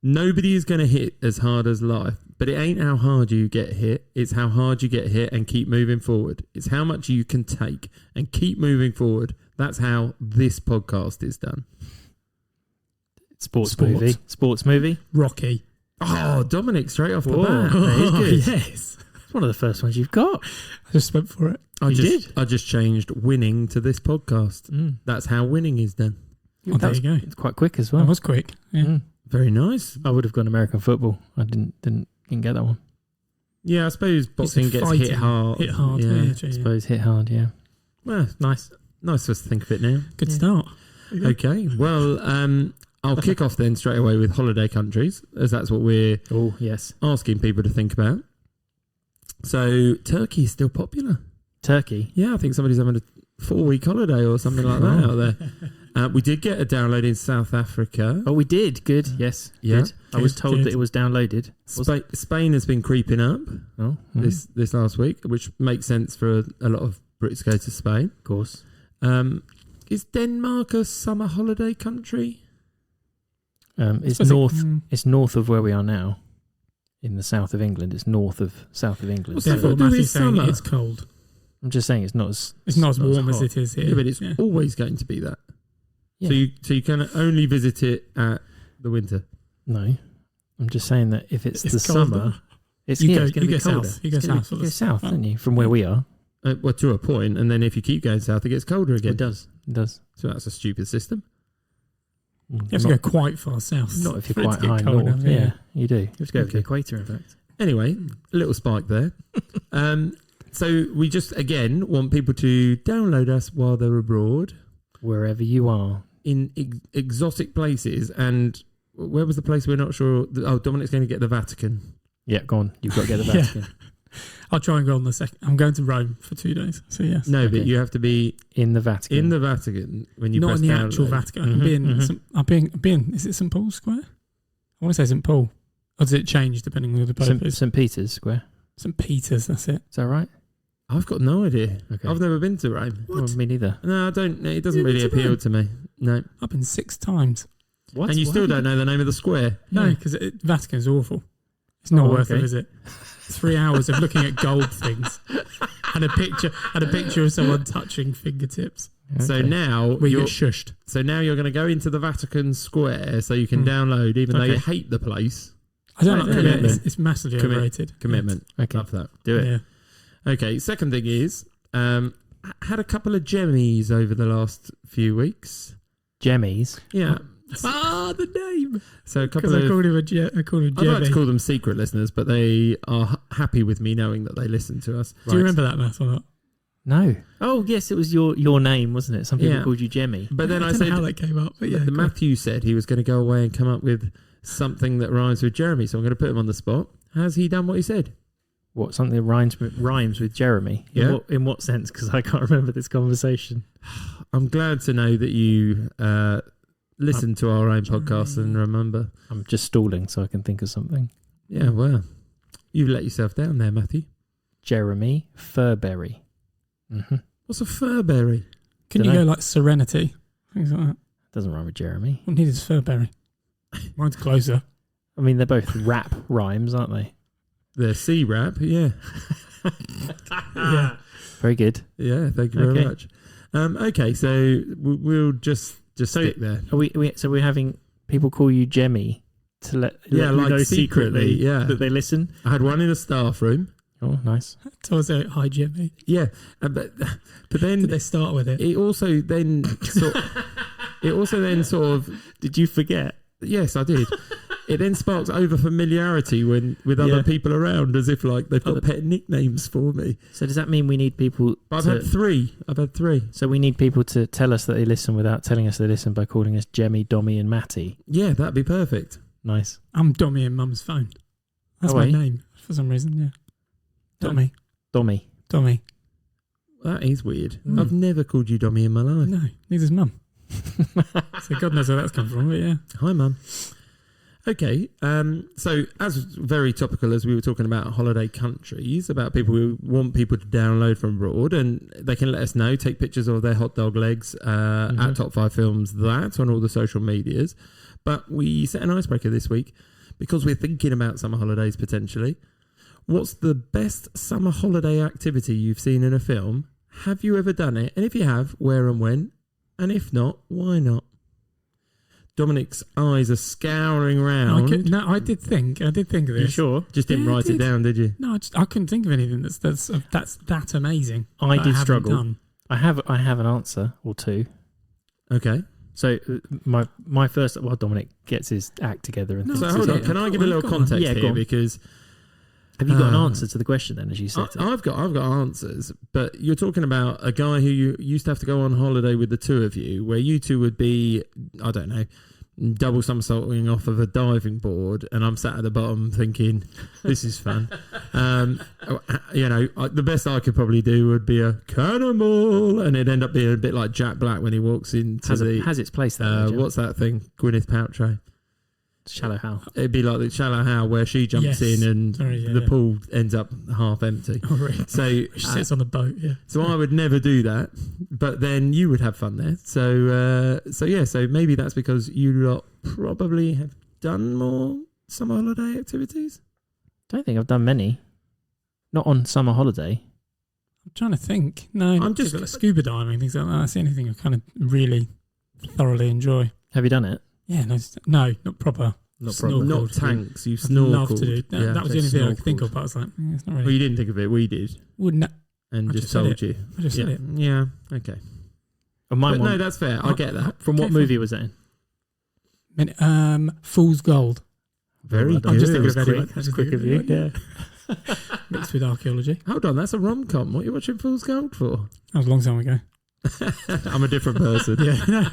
Nobody is going to hit as hard as life, but it ain't how hard you get hit. It's how hard you get hit and keep moving forward. It's how much you can take and keep moving forward. That's how this podcast is done. Sports movie. Rocky. Oh, Dominic, straight off the bat. That is good. Yes. It's one of the first ones you've got. I just went for it. I just changed winning to this podcast. That's how winning is done. Oh, there you go. It's quite quick as well. That was quick. Yeah. Very nice. I would have gone American football. I didn't get that one. Yeah, I suppose boxing gets hit hard. Hit hard. Yeah. I suppose hit hard, yeah. Well, nice for us to think of it now. Good start. Okay, well, I'll kick off then straight away with holiday countries, as that's what we're asking people to think about. So, Turkey is still popular. Turkey? Yeah, I think somebody's having a 4-week holiday or something like that out there. We did get a download in South Africa. Oh, we did? Good, yes. Yeah. Good. I was told that it was downloaded. Spain has been creeping up this last week, which makes sense for a lot of Brits to go to Spain. Of course. Is Denmark a summer holiday country? It's north of where we are now. In the south of England. It's north of south of England. What's that Matthew's saying it's cold? I'm just saying it's not as warm as it is here. Yeah, but it's always going to be that. Yeah. So you can only visit it at the winter. No, I'm just saying that if it's the summer, it's going to be colder. You go south. You go south, don't you? From where we are. Well, to a point, and then if you keep going south, it gets colder again. It does. So that's a stupid system. You have to go quite far south. Not if you're quite high north. Yeah, you do. You have to go over the equator, in fact. Anyway, a little spike there. So we just, again, want people to download us while they're abroad. Wherever you are. In exotic places. And where was the place we're not sure? Oh, Dominic's going to get the Vatican. Yeah, go on. You've got to get the Vatican. I'll try and go on the second. I'm going to Rome for 2 days. So, yes. No, but you have to be in the Vatican. In the Vatican when you not press in the download. actual Vatican. I'll be in. Is it St. Paul's Square? I want to say St. Paul. Or does it change depending on who the Pope is? St. Peter's Square. St. Peter's, that's it. Is that right? I've got no idea. Okay. I've never been to Rome. Well, me neither. No, I don't. It doesn't really appeal to me. No. I've been 6 times. What? And you still don't know the name of the square? No, because Vatican's awful. It's not worth a visit. 3 hours of looking at gold things and a picture of someone touching fingertips. Okay. So now we get shushed. So now you're going to go into the Vatican Square so you can download, even though you hate the place. I don't know. It's massively overrated. Commitment. Okay. Love that. Do it. Yeah. Okay. Second thing is, had a couple of Gemmies over the last few weeks. Gemmies? Yeah. The name. So a couple of... I called him Jemmy. I'd like to call them secret listeners, but they are happy with me knowing that they listen to us. Do you remember that, Matt, or not? No. Oh, yes, it was your name, wasn't it? Some people called you Jemmy. But then I said... don't know how that came up, but yeah. Matthew said he was going to go away and come up with something that rhymes with Jeremy, so I'm going to put him on the spot. Has he done what he said? What, something that rhymes with Jeremy? Yeah. In what sense? Because I can't remember this conversation. I'm glad to know that you listen to our own podcast and remember. I'm just stalling so I can think of something. Yeah, well, you've let yourself down there, Matthew. Jeremy Furberry. Mm-hmm. What's a furberry? Can you go like Serenity? Things like that. Doesn't rhyme with Jeremy. What needed is Furberry. Mine's closer. I mean, they're both rap rhymes, aren't they? They're C-rap, yeah. Yeah. Very good. Yeah, thank you very much. Okay, so we'll just stick there. Are we're having people call you Jemmy to let you know secretly that they listen? I had one in a staff room. Oh, nice. So I was like, hi, Jimmy. Yeah, but then... Did they start with it? It also then sort of... Did you forget? Yes, I did. It then sparks over familiarity with other people around, as if like they've got pet nicknames for me. So does that mean we need people... I've had three. So we need people to tell us that they listen without telling us they listen by calling us Jemmy, Dommy and Matty. Yeah, that'd be perfect. Nice. I'm Dommy in Mum's phone. That's my name for some reason, yeah. Dommy. That is weird. I've never called you Dommy in my life. No, neither's Mum. So God knows where that's come from, but yeah. Hi, Mum. Okay, so as very topical as we were talking about holiday countries, about people who want people to download from abroad, and they can let us know, take pictures of their hot dog legs at Top 5 Films, that on all the social medias. But we set an icebreaker this week because we're thinking about summer holidays potentially. What's the best summer holiday activity you've seen in a film? Have you ever done it? And if you have, where and when? And if not, why not? Dominic's eyes are scouring round. I did think of this. You sure? Just didn't write it down, did you? No, I couldn't think of anything that's that amazing. I did haven't struggle. done. I have an answer or two. Okay. So my first, while Dominic gets his act together and So hold on, can I give a little context here? Because have you got an answer to the question then, as you said? I've got answers, but you're talking about a guy who you used to have to go on holiday with the two of you, where you two would be, I don't know, double somersaulting off of a diving board, and I'm sat at the bottom thinking, this is fun. The best I could probably do would be a cannonball, and it'd end up being a bit like Jack Black when he walks into has its place there. What's that thing? Gwyneth Paltrow. Shallow Hal. It'd be like the Shallow Hal where she jumps in and the pool ends up half empty. Oh, right. So she sits on the boat. Yeah. So I would never do that, but then you would have fun there. So maybe that's because you lot probably have done more summer holiday activities. Don't think I've done many. Not on summer holiday. I'm trying to think. No, I'm just like scuba diving, things like that. That's the only thing I kind of really thoroughly enjoy. Have you done it? Yeah, no, not proper. Not tanks. You snorkeled. Love to do. That was the only thing I could think of. But I was like, it's not really. Well, you didn't think of it. We did. Wouldn't. And just told you. I just said it. Yeah. Okay. No, that's fair. I get that. From what movie was that in? Fool's Gold. Very good. I'm just thinking of anyone. That's quick of you. Yeah. Mixed with archaeology. Hold on, that's a rom-com. What are you watching Fool's Gold for? That was a long time ago. I'm a different person. Yeah. No.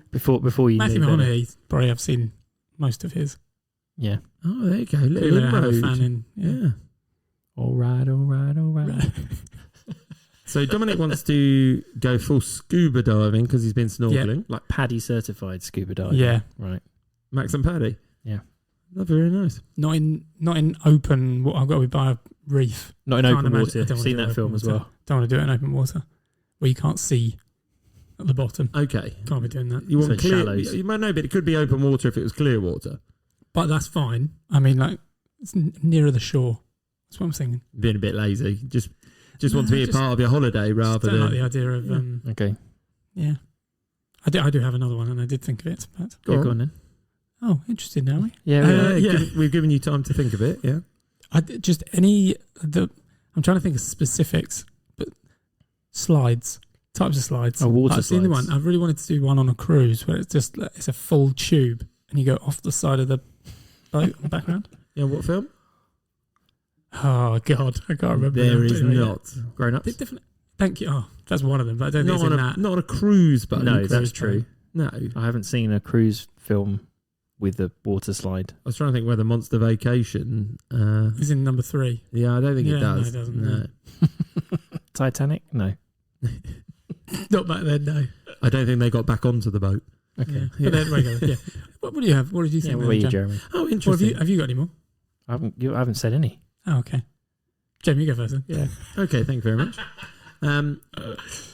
Before you Matthew McConaughey, probably I've seen most of his. Yeah. Oh, there you go. Little Inroad. Fan in. Yeah. All right. So Dominic wants to go full scuba diving because he's been snorkeling. Like Paddy certified scuba diving. Yeah. Right. Max and Paddy. Yeah. That's very nice. Not in open. What I've got to be by a reef. Not in open water. I've seen that film as well. Don't want to do it in open water where you can't see at the bottom. Okay. Can't be doing that. You want clear? Shallows. You might know, but it could be open water if it was clear water. But that's fine. I mean, like it's nearer the shore. That's what I'm thinking. Being a bit lazy, just want to be a part of your holiday rather than like the idea of. Okay. Yeah. I do have another one, and I did think of it. But go on then. Oh, interested now, are we? Yeah. We've given you time to think of it. Yeah. I'm trying to think of specifics, but types of slides. Oh, water I've seen the one. I've really wanted to do one on a cruise where it's a full tube and you go off the side of the boat in the background. Yeah. What film? Oh God, I can't remember. There is not. Grown Ups. Thank you. Oh, that's one of them, but I don't think it's in that. Not on a cruise, but no, that's true. No, I haven't seen a cruise film with the water slide. I was trying to think whether Monster Vacation is in number 3. Yeah, I don't think it does. No, it doesn't. No. Titanic? No. Not back then, no. I don't think they got back onto the boat. Okay. Yeah. But then, yeah. What do you have? What did you think? Where are you, Jeremy? Oh, interesting. Have you got any more? I haven't said any. Oh, okay. Jamie, you go first then. Yeah. Okay, thank you very much.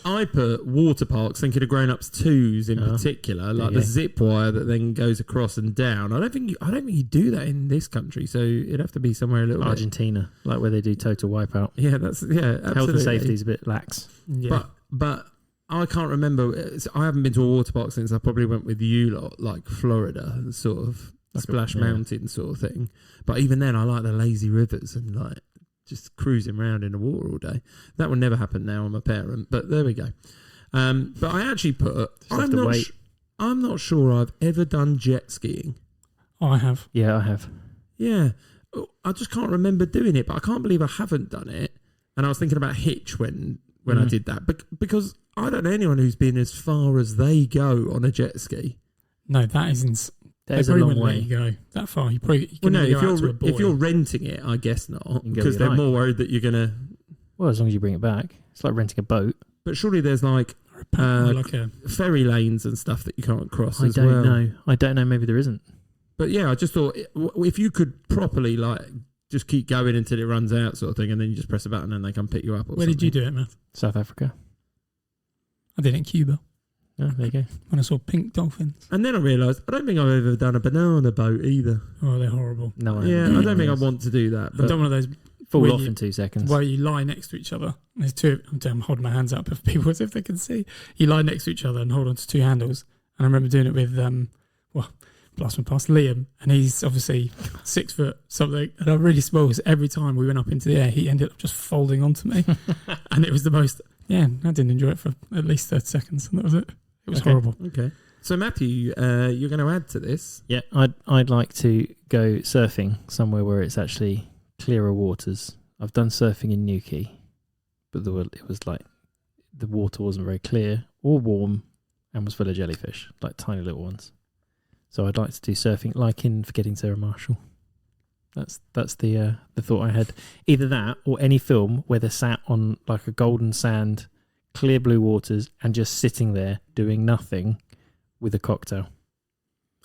I put water parks, thinking of Grown Ups 2s in particular, like the zip wire that then goes across and down. I don't think you do that in this country, so it'd have to be somewhere a little Argentina, like where they do total wipeout. Yeah, absolutely. Health and safety is a bit lax. Yeah. But I can't remember. I haven't been to a water park since I probably went with you lot, like Florida, sort of like Splash Mountain sort of thing. But even then, I like the lazy rivers and like just cruising around in the water all day. That will never happen now. I'm a parent, but there we go. But I actually put. I'm not sure I've ever done jet skiing. Oh, I have. Yeah, I have. Yeah, I just can't remember doing it, but I can't believe I haven't done it. And I was thinking about Hitch when I did that, because I don't know anyone who's been as far as they go on a jet ski. No, that is There's a long way. You go that far. You probably if you're renting it, I guess not, because they're more worried that you're gonna. Well, as long as you bring it back, it's like renting a boat. But surely there's like ferry lanes and stuff that you can't cross. I don't know. Maybe there isn't. But yeah, I just thought if you could properly just keep going until it runs out, sort of thing, and then you just press a button and they come pick you up. Where did you do it, Matt? South Africa. I did it in Cuba. Oh, there you go. when I saw pink dolphins. And then I realised I don't think I've ever done a banana boat either. Oh, they're horrible. No, Yeah, I don't think I want to do that. I've But done one of those fall where off you- in 2 seconds. where you lie next to each other. There's two. I'm holding my hands up if people as if they can see. You lie next to each other and hold on to two handles. And I remember doing it with blast my past Liam, and he's obviously 6 foot something. And I really suppose every time we went up into the air, he ended up just folding onto me, and it was the most. Yeah, I didn't enjoy it for at least 30 seconds, and that was it. It was horrible. Okay. So Matthew, you're going to add to this. Yeah, I'd like to go surfing somewhere where it's actually clearer waters. I've done surfing in Newquay, but it was like the water wasn't very clear or warm and was full of jellyfish, like tiny little ones. So I'd like to do surfing like in Forgetting Sarah Marshall. That's the thought I had. Either that or any film where they're sat on like a golden sand, clear blue waters, and just sitting there doing nothing with a cocktail.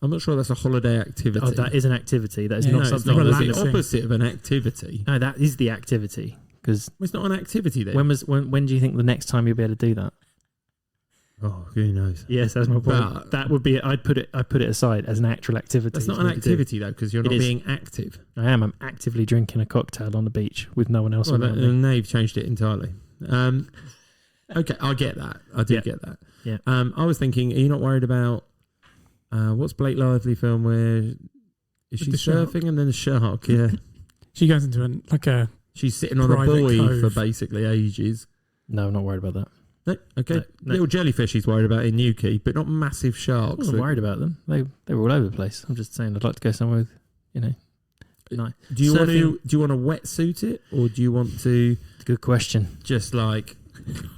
I'm not sure that's a holiday activity. Oh, that is an activity. That is Yeah, not no, it's something. not That's relaxing. the opposite of an activity. No, that is the activity. Because Well, it's not an activity then. when do you think the next time you'll be able to do that? Oh, who knows? Yes, that's my point. But- That would be. I'd put it aside as an actual activity. That's not for an me to do. activity though, because you're It not is. being active. I am. I'm actively drinking a cocktail on the beach with no one else Well, around me. now you've changed it entirely. Okay, I get that. I do Yeah. get that. Yeah. I was thinking, are you not worried about what's Blake Lively film where is With she the shark? surfing and then a shark? Yeah, She goes into a she's sitting on a Private buoy cove. for basically ages. No, I'm not worried about that. No, okay. No. Little jellyfish he's worried about in Newquay, but not massive I sharks. wasn't worried about them. They were all over the place. I'm just saying I'd like to go somewhere with, nice. Do you want Surfing- to wetsuit it, or do you want to Good question. just like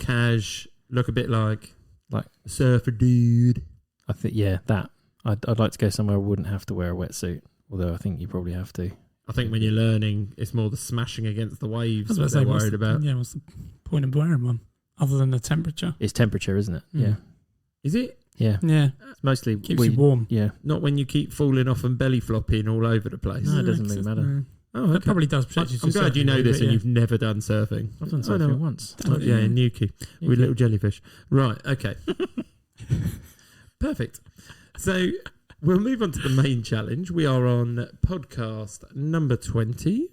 cash, look a bit like Like- a surfer dude? I think that. I'd like to go somewhere I wouldn't have to wear a wetsuit. Although I think you probably have to. I think when you're learning, it's more the smashing against the I waves was that about to they're say, worried about. Yeah, what's the point of wearing one other than the temperature? It's temperature, isn't it? Mm. Yeah. Is it? Yeah. Yeah, It's mostly keeps you warm. Yeah. Not when you keep falling off and belly flopping all over the place. No, it doesn't really matter. No. Oh, That okay. probably does protect you. I'm glad you know this and you've never done surfing. I've done I know. something once. Oh, yeah, in Newquay with little jellyfish. Right, okay. Perfect. So we'll move on to the main challenge. We are on podcast number 20.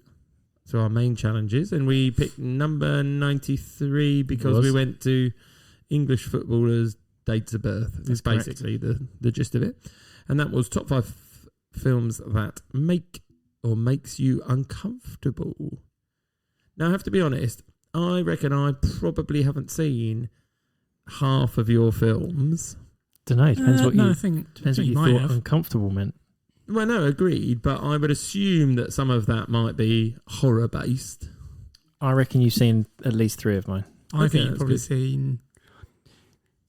So our main challenges. And we picked number 93 because we went to English footballers' dates of birth. That's Is correct. basically the gist of it. And that was top 5 films that make or makes you uncomfortable. Now, I have to be honest, I reckon I probably haven't seen half of your films. Don't know. Depends what no, you I think depends what you might thought have. uncomfortable meant. Well, no, agreed, but I would assume that some of that might be horror-based. I reckon you've seen at least 3 of mine. I Okay, think you've that's probably good. seen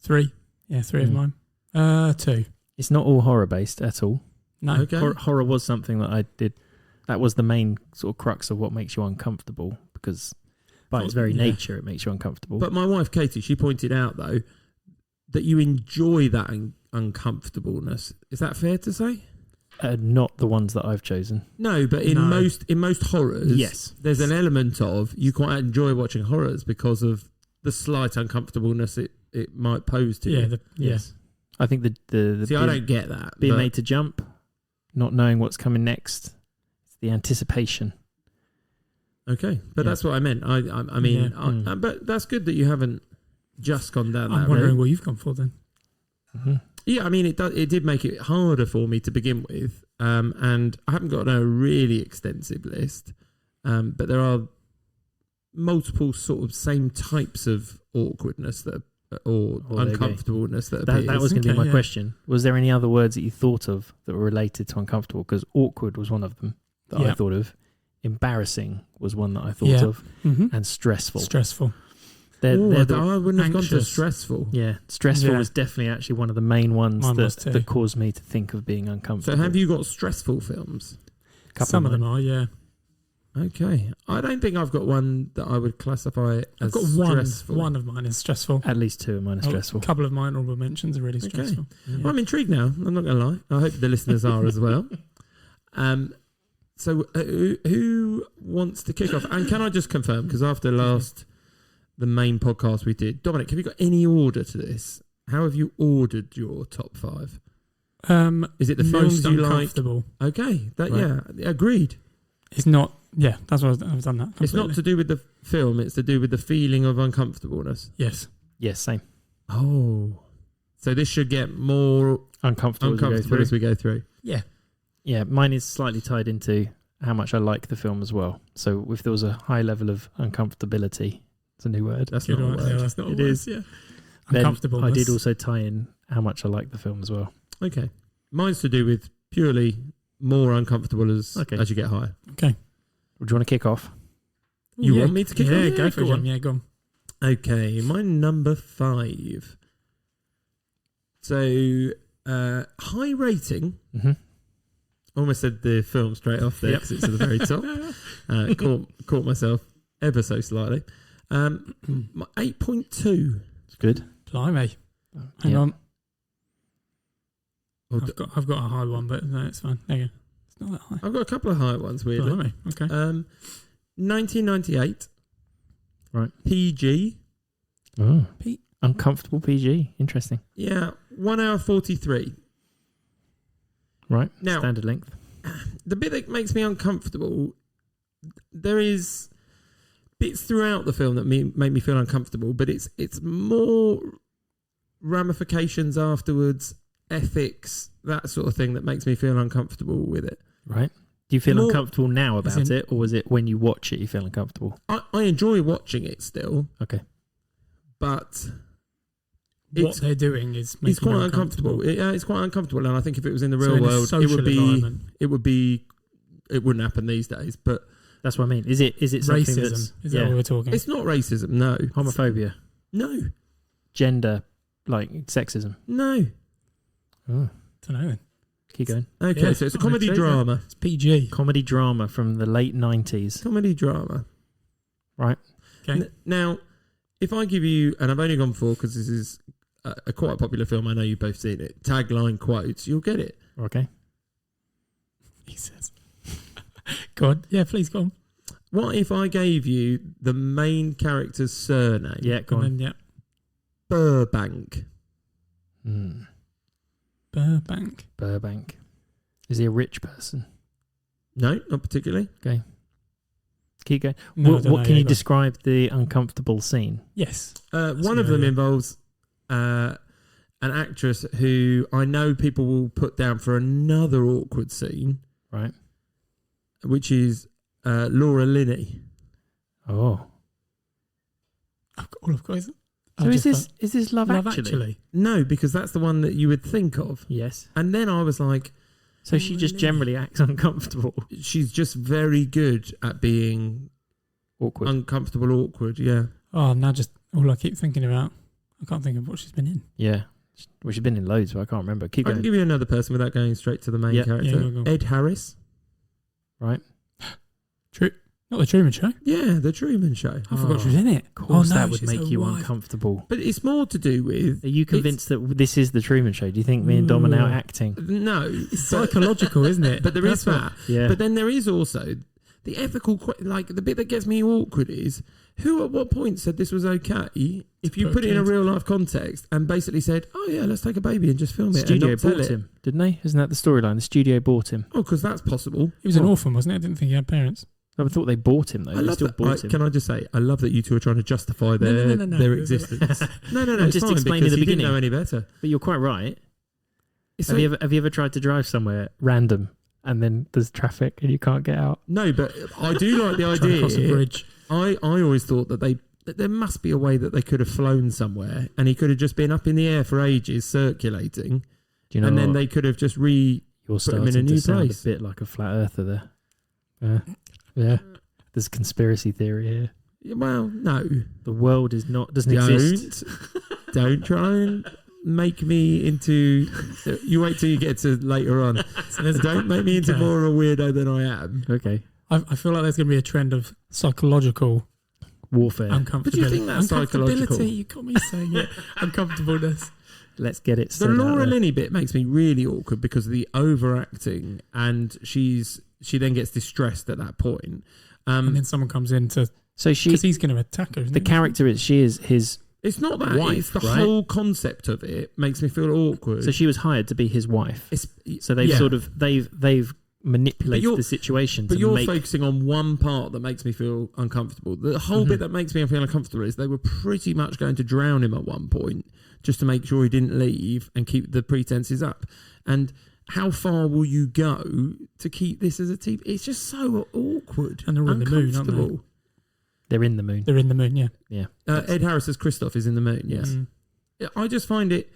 3. Yeah, 3 of Mm. mine. 2. It's not all horror based at all. No. Okay. Horror was something that I did. That was the main sort of crux of what makes you uncomfortable because by its very Yeah. nature it makes you uncomfortable. But my wife, Katie, she pointed out, though, that you enjoy that uncomfortableness. Is that fair to say? Not the ones that I've chosen. No, but in No. most horrors, Yes. there's an element of you quite enjoy watching horrors because of the slight uncomfortableness it might pose to Yeah, you. Yes. I think the See, I don't get that. being but- made to jump, not knowing what's coming next, it's the anticipation. Okay, but Yeah. that's what I meant. I mean, Yeah. Mm. but that's good that you haven't just gone down I'm that wondering road. what you've gone for then. Mm-hmm. Yeah, I mean, it did make it harder for me to begin with, and I haven't got a really extensive list, but there are multiple sort of same types of awkwardness or Oh, there you go. uncomfortableness that That appears. was going to be Okay, my yeah. question. Was there any other words that you thought of that were related to uncomfortable? Because awkward was one of them that I Yeah. thought of. Embarrassing was one that I thought Yeah. of. Mm-hmm. And stressful. Stressful. Ooh, They're the- I wouldn't have gone to anxious. stressful. yeah, stressful Yeah. was definitely actually one of the main ones Mine was too. that caused me to think of being So uncomfortable. have you got stressful films? Couple Some of mine. them are, yeah. Okay, I don't think I've got one that I would classify as I've got one. stressful. One of mine is stressful. At least 2 of mine are stressful. A couple of my honourable mentions are really Okay. stressful. Yeah. Well, I'm intrigued now. I'm not going to lie. I hope the listeners are as well. So who wants to kick off? And can I just confirm, because after the main podcast we did, Dominic, have you got any order to this? how have you ordered your top 5? Is it the Most films you like? uncomfortable. Okay, Right. yeah, agreed. It's not. Yeah, that's what I've done that. It's not completely. to do with the film; it's to do with the feeling of uncomfortableness. Yes. Yes, same. Oh, so this should get more Uncomfortable as we go through. Yeah. Yeah, mine is slightly tied into how much I like the film as well. So if there was a high level of uncomfortability, it's a new word. That's Good not a one. word. Yeah, that's not a It word. is. Yeah. Then Uncomfortable. I did also tie in how much I like the film as well. Okay, mine's to do with purely more uncomfortable as Okay. as you get higher. Do you want to kick off? You want me to kick Yeah, off? go for it, go Jim. on. Yeah, go on. Okay, my number 5. So, high rating. Mm-hmm. Almost said the film straight off there because it's at the very top. Caught myself ever so slightly. My 8.2. It's good. Blimey. Hang Yeah. on. Oh, I've got a high one, but no, it's fine. There you go. It's not that high. I've got a couple of high ones, weirdly. Blimey. Okay. 1998. Right. PG. Oh. Pete. Uncomfortable PG. Interesting. Yeah, 1 hour 43. Right. Now, Standard length. the bit that makes me uncomfortable, there is bits throughout the film that make me feel uncomfortable, but it's more ramifications afterwards, ethics, that sort of thing that makes me feel uncomfortable with it. Right. Do you feel More- uncomfortable now As about in- it, or was it when you watch it you feel uncomfortable? I enjoy watching it still, Okay. but What it's they're doing is it's making quite you uncomfortable. It's quite uncomfortable, and I think if it was in the So real in a world, it social would be environment. it wouldn't happen these days. But That's what I mean. Is it something Racism. that's Is that what we're talking? it's not racism. No, homophobia, no, gender, like sexism? no. Oh, don't know then. keep going. Okay, Yeah, so it's a I'd comedy say that. drama. It's PG. Comedy drama from the late 90s. Comedy drama. Right. Okay. Now, if I give you, and I've only gone for because this is a quite popular film. I know you've both seen it. Tagline quotes, you'll get it. Okay. He says. Go on. Yeah, please go on. What if I gave you the main character's surname? Yeah, go And on. then, yeah. Burbank. Hmm. Burbank. Burbank. Is he a rich person? No, not particularly. Keep going. No, I what don't what know. can Yeah, you go on. describe the uncomfortable scene? Yes. One of good them idea. involves an actress who I know people will put down for another awkward scene, Right. which is Laura Linney. Oh. All I've got is. So is this Love Actually? No, because that's the one that you would think of. Yes. And then I was like, So she just Really? generally acts uncomfortable. she's just very good at being Awkward. uncomfortable, awkward. Yeah. Oh, now just all I keep thinking about. I can't think of what she's been in. Yeah. Well, she's been in loads, but I can't remember. Keep I can going. give you another person without going straight to the main Yeah. character. Yeah, go on. Ed Harris. Right. Not the Truman Show. Yeah, The Truman Show. I forgot she was in it. Of course, oh, no, that would she's make a you wife. uncomfortable. But it's more to do with... Are you convinced that this is the Truman Show? Do you think me and Dom are now Ooh. acting? No. It's psychological, isn't it? But there is That's that. Yeah. But then there is also the ethical... Like, the bit that gets me awkward is, who at what point said this was okay if you Put put it in a kids. real life context and basically said, oh yeah, let's take a baby and just film The it and studio not tell bought it. him, didn't they? Isn't that the storyline? The studio bought him. Oh, because that's possible. He was an Oh. orphan, wasn't it? I didn't think he had parents. I thought they bought him though. I They love still that. bought him. Can I just say, I love that you two are trying to justify their No. their existence. No, I'm it's just fine explaining because the you didn't beginning. know any better. But you're quite right. It's Have you ever tried to drive somewhere random and then there's traffic and you can't get out? No, but I do like the Trying to cross a idea. bridge. I always thought that there must be a way that they could have flown somewhere and he could have just been up in the air for ages circulating, Do you know? and then what? they could have just You're put him in starting a to new sound place. a bit like a flat earther there. Yeah. There's conspiracy theory here. Well, no, The world doesn't exist. don't try and make me into. You wait till you get to later on. Don't make me into Okay. more of a weirdo than I am. Okay. I feel like there's going to be a trend of psychological Warfare. uncomfortability. But do you think that's psychological? Uncomfortability, you got me saying it. Uncomfortableness. Let's get it The said out Laura there. Linney bit makes me really awkward because of the overacting, and she then gets distressed at that point. And then someone comes in to... So Because he's going to attack her, isn't the he? character is, she is his It's not that. wife, It's the right? whole concept of it makes me feel awkward. So she was hired to be his wife. It's, So they've yeah. sort of they've manipulated you're- the situation But to you're make. focusing on one part that makes me feel uncomfortable. The whole Mhm. bit that makes me feel uncomfortable is they were pretty much going to drown him at one point just to make sure he didn't leave and keep the pretenses up. And how far will you go to keep this as a team? It's just so awkward. And they're all in the moon, aren't they? uncomfortable. They're in the moon. They're in the moon, yeah. Yeah. Ed Harris as Christoph is in the moon, yes. Mm. I just find it,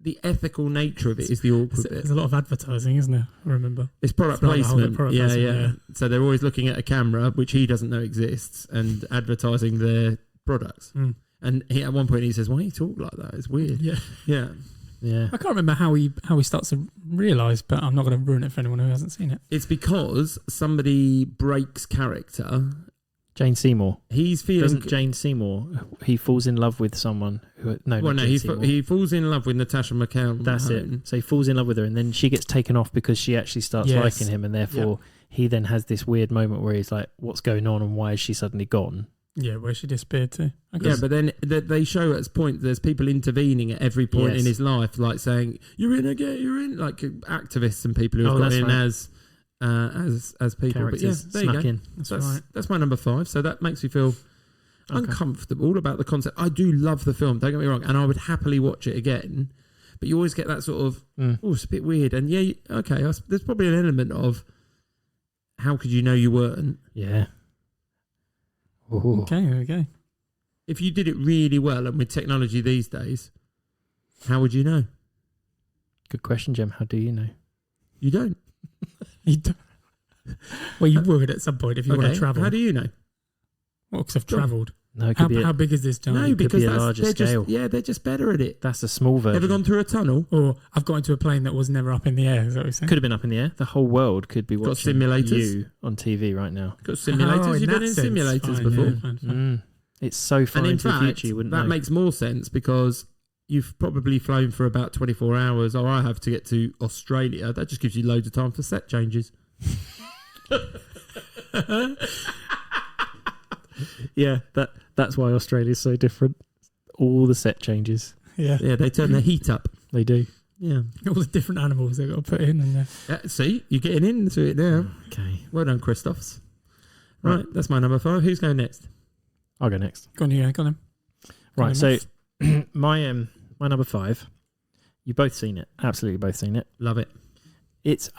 the ethical nature of it is the awkward bit. There's a lot of advertising, isn't there? I remember. It's product It's like the whole placement. product Yeah. placement, So they're always looking at a camera, which he doesn't know exists, and advertising their products. Mm. And at one point he says, "Why do you talk like that? It's weird." Yeah. Yeah. Yeah. I can't remember how he starts to realise, but I'm not going to ruin it for anyone who hasn't seen it. It's because somebody breaks character. Jane Seymour. He's feeling. Doesn't Jane Seymour? He falls in love with someone who. No, well, not no, Jane he Seymour. falls in love with Natasha McCown. That's it. So he falls in love with her, and then she gets taken off because she actually starts Yes. liking him, and therefore he then has this weird moment where he's like, "What's going on, and why is she suddenly gone?" Yeah, where she disappeared to. Yeah, but then they show at this point there's people intervening at every point Yes. in his life, like saying, "You're in again, you're in," like activists and people who have Oh, got that's in right. as people. But yeah, Characters there you snuck go. in. That's That's right. that's my number 5. So that makes me feel uncomfortable about the concept. I do love the film, don't get me wrong, and I would happily watch it again. But you always get that sort of, oh, it's a bit weird. And yeah, okay, there's probably an element of, how could you know you weren't? Yeah. Ooh. Okay, there we go. If you did it really well, and with technology these days, how would you know? Good question, Jem. How do you know? You don't. You don't- well, you would at some point if you want Okay, to travel. how do you know? Well, because I've Go on. travelled. No, it How, could be. how big is this No, giant? because be a larger they're scale. they're just better at it. That's a small version. Ever gone through a tunnel? Or I've got into a plane that was never up in the air. Is that what you're saying? Could have been up in the air. The whole world could be Got watching simulators? you on TV right now. Got simulators. Oh, You've been that in sense, simulators fine, before. yeah, fine. It's so far And in into the fact, future, you wouldn't that know. makes more sense because you've probably flown for about 24 hours, or I have, to get to Australia. That just gives you loads of time for set changes. Yeah, that's why Australia's so different. All the set changes. Yeah. Yeah, they turn the heat up. They do. Yeah. All the different animals they've got to put in. And See, you're getting into it now. Okay. Well done, Christophs. Right, that's my number 5. Who's going next? I'll go next. go on, yeah, go on. Right, so my number 5, you've both seen it. Absolutely both seen it. Love it. It's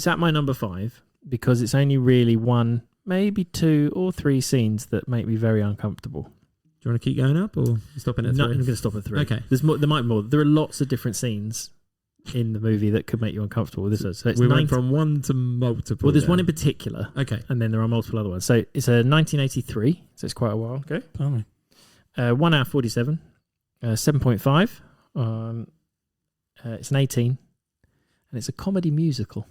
at my number 5 because it's only really one, maybe 2 or 3 scenes that make me very uncomfortable. Do you want to keep going up, or you stopping at 3? No, I'm going to stop at 3. Okay. There might be more. There are lots of different scenes in the movie that could make you uncomfortable. So it's We went 19 from one to multiple. Well, there's there. one in particular, Okay. and then there are multiple other ones. So it's a 1983, so it's quite a while ago. Blimey. 1 hour 47, 7.5. It's an 18, and it's a comedy musical.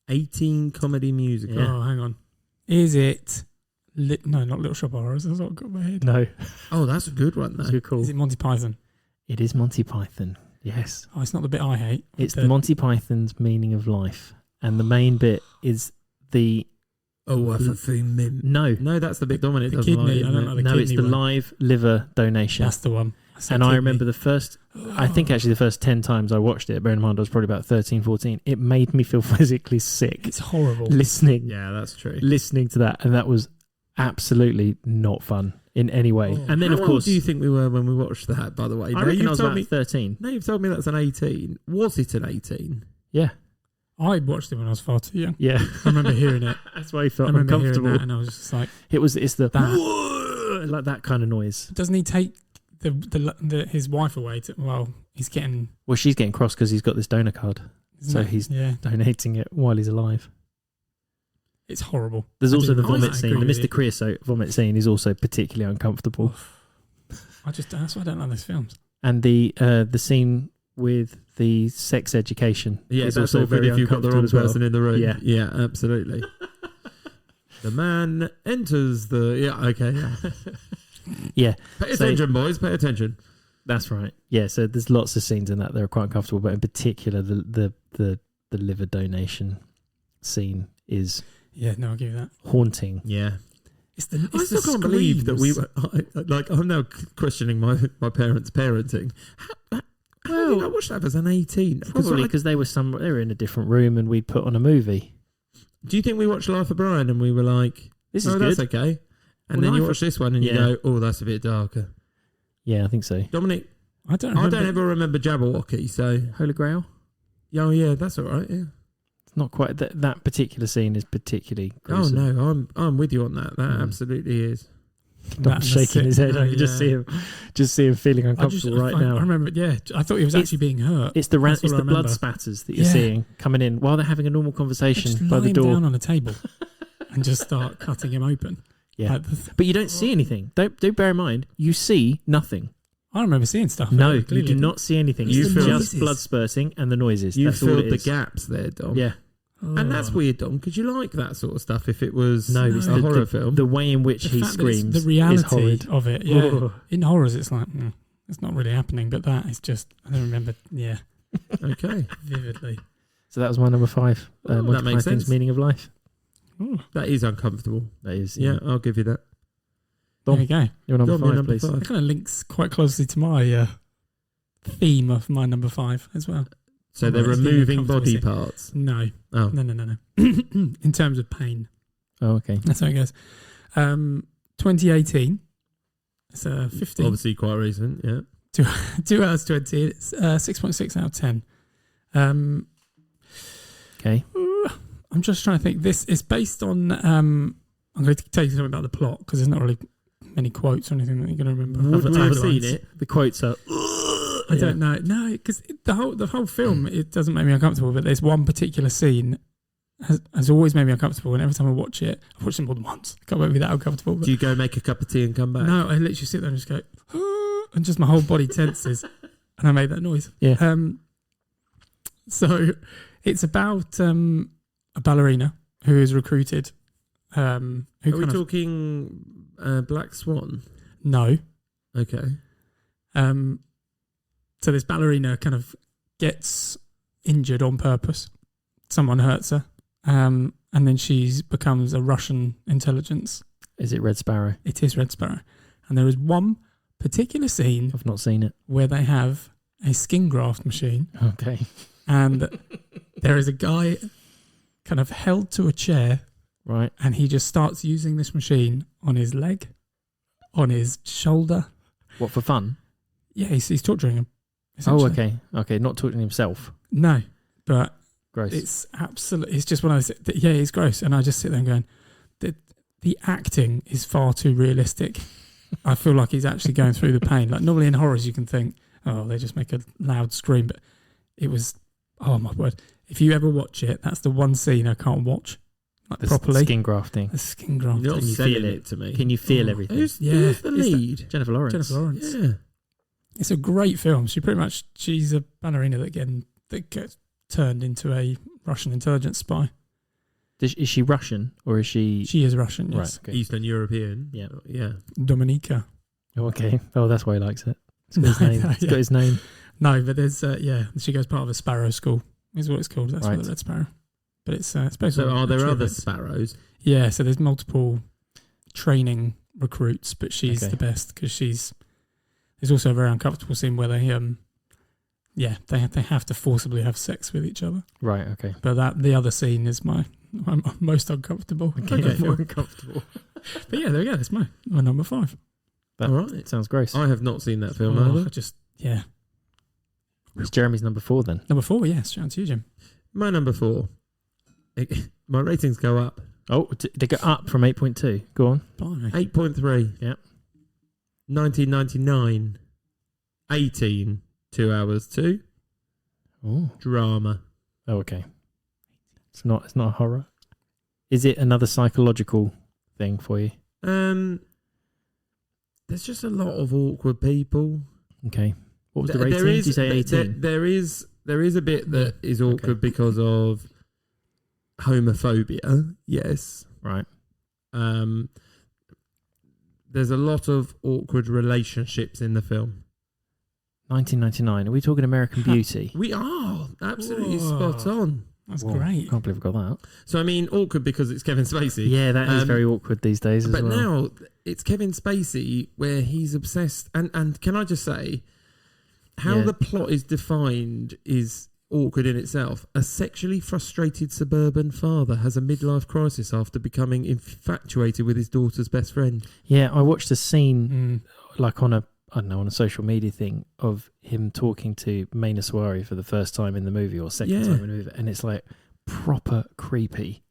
18 comedy musical. Yeah. Oh, hang on. Is it... no, not Little Shop of Horrors. That's what I've got in my head. No, Oh, that's a good one, that's though. good call. Is it Monty Python? It is Monty Python. Yes, Oh, it's not the bit I hate. it's the Monty Python's meaning of life, and the main bit is the Oh, I think no, No, that's the bit Dominic the doesn't kidney, like. I don't isn't like it? the no, it's kidney the one. live liver donation. That's the one. And I remember the first, I think actually the first 10 times I watched it, bearing in mind I was probably about 13, 14, it made me feel physically sick It's horrible. listening Yeah, that's true. to that. And that was absolutely not fun in any way. Oh. And then, How of old course, do you think we were when we watched that, by the way? I Now, reckon you've I was told about me, 13. now you've told me that's an 18. Was it an 18? Yeah. I watched it when I was far too young. Yeah. I remember hearing it. That's why I I felt remember hearing uncomfortable. that and I was just like, It's the, That. like that kind of noise. doesn't he take his wife away to, well, he's getting... Well, she's getting cross because he's got this donor card. isn't So it? he's Yeah, donating it while he's alive. it's horrible. There's I also do- the I vomit agree scene. The with Mr. you. Creosote vomit scene is also particularly uncomfortable. That's why I don't like those films. And the scene with the sex education Yeah, is that's also all good very if you've got the uncomfortable wrong as well. person in the room. Yeah. Yeah, absolutely. The man enters the... Yeah, okay. Yeah. Yeah, Pay So- attention, boys. Pay attention. that's right. Yeah, so there's lots of scenes in that are quite uncomfortable, but in particular the liver donation scene is Yeah, no, I'll give you that. haunting. Yeah. It's the. It's I still the can't believe that we screams. were like. I'm now questioning my parents' parenting. How did I watch that as an 18? Probably because they were in a different room and we'd put on a movie. Do you think we watched Life of Brian and we were like, This is "Oh, good." that's okay," and Well, then you Life watch this one and you Yeah. go, "Oh, that's a bit darker." Yeah, I think so. Dominic, I don't. I Remember. don't ever remember Jabberwocky, so Holy Grail. oh yeah, that's all right. Yeah. It's not quite that particular scene is particularly gruesome. Oh no, I'm with you on that. That Mm. absolutely is. Dom's shaking his head. I can just see him feeling uncomfortable right now. I remember. Yeah, I thought he was actually being hurt. It's the That's it's all the I blood remember. spatters that you're Yeah. seeing coming in while they're having a normal conversation Just by the lying door. down on a table and just start cutting him open. Yeah. Like But you don't see anything. Don't bear in mind, you see nothing. I remember seeing stuff. No, very you clearly. do not see anything. You It's feel- just blood spurting and the noises. You That's all filled it the is. gaps there, Dom. Yeah. And that's Oh. weird, Dom, because you like that sort of stuff if it was No, No. it's a horror film. the way in which The he fact that it's screams the reality is horrid. of it. Yeah. Oh. In horrors, it's like it's not really happening, but that is just. I don't remember. Yeah, Okay. vividly. So that was my number 5. Oh, that Monty makes Python's sense. Meaning of Life. Ooh, That is uncomfortable. That is. Yeah, I'll give you that. there you go. Your number Dom, your 5, number please. five. That kind of links quite closely to my theme of my number 5 as well. So they're Right, it's getting removing uncomfortable, body is it? parts. No, Oh. no. In terms of pain, Oh, okay. that's how it goes. 2018. It's 15. Obviously quite recent, yeah. 2 hours 20. It's 6.6 out of 10. Okay. I'm just trying to think. This is based on. I'm going to tell you something about the plot because there's not really many quotes or anything that you're going to remember. Would Other we have taglines. seen it? The quotes are. I don't know. No, because the whole film it doesn't make me uncomfortable. But there's one particular scene has always made me uncomfortable. And every time I watch it, I've watched it more than once. I can't make me that uncomfortable. But Do you go make a cup of tea and come back? no, I literally sit there and just go, and just my whole body tenses, and I made that noise. Yeah. So it's about a ballerina who is recruited. Who Are we kind of talking Black Swan? no. Okay. So this ballerina kind of gets injured on purpose. Someone hurts her, and then she becomes a Russian intelligence. Is it Red Sparrow? It is Red Sparrow, and there is one particular scene I've not seen it. where they have a skin graft machine, Okay. and there is a guy kind of held to a chair, Right. and he just starts using this machine on his leg, on his shoulder. What, for fun? Yeah, he's torturing him. Oh, essentially. okay. Okay, not talking himself. No, but Gross. it's absolutely. It's just one of those. Yeah, it's gross, and I just sit there and going, the acting is far too realistic. I feel like he's actually going through the pain. Like normally in horrors, you can think, oh, they just make a loud scream, but it was. Oh my word! If you ever watch it, that's the one scene I can't watch like the properly. skin grafting. The skin graft. You're not Can you selling feel it to me. Can you feel Oh, everything? Who's the Is that- lead? Jennifer Lawrence. Jennifer Lawrence. Yeah. It's a great film. She's a ballerina that gets turned into a Russian intelligence spy. Is she Russian or is she? She is Russian, yes. Right. Okay. Eastern European. Yeah. Yeah. Dominica. Oh, okay. Oh, that's why he likes it. It's got No, his name. no, It's yeah. got his name. No, but there's she goes part of a sparrow school. Is what it's called. That's Right. what the Red Sparrow. But it's basically. So are there other sparrows? Yeah, so there's multiple training recruits, but she's Okay. the best because she's. There's also a very uncomfortable scene where they they have to forcibly have sex with each other. Right. Okay. But the other scene is my most uncomfortable. Okay. Okay. More uncomfortable. But yeah, there we go. That's my number 5. That All right. sounds gross. I have not seen that film Oh, either. It's Jeremy's number 4 then. Number 4, yes, straight on to you, Jim. My number 4. My ratings go up. Oh, they go up from 8.2. Go on. Blimey. 8.3. Yep. 1999. 18. 2 hours 2. Oh. Drama. Oh, okay. It's not a horror. Is it another psychological thing for you? There's just a lot of awkward people. Okay. What was the There rating? Did you say there- 18? there is a bit that is awkward Okay. because of homophobia. Yes. Right. There's a lot of awkward relationships in the film. 1999. Are we talking American Beauty? We are absolutely Whoa. spot on. That's Whoa, great. Can't believe I got that. So I mean, awkward because it's Kevin Spacey. Yeah, that is very awkward these days as But well. now it's Kevin Spacey where he's obsessed. And can I just say, how Yeah. the plot is defined is awkward in itself. A sexually frustrated suburban father has a midlife crisis after becoming infatuated with his daughter's best friend. Yeah, I watched a scene like on a social media thing of him talking to Mena Sawari for the first time in the movie or second Yeah. time in the movie, and it's like proper creepy,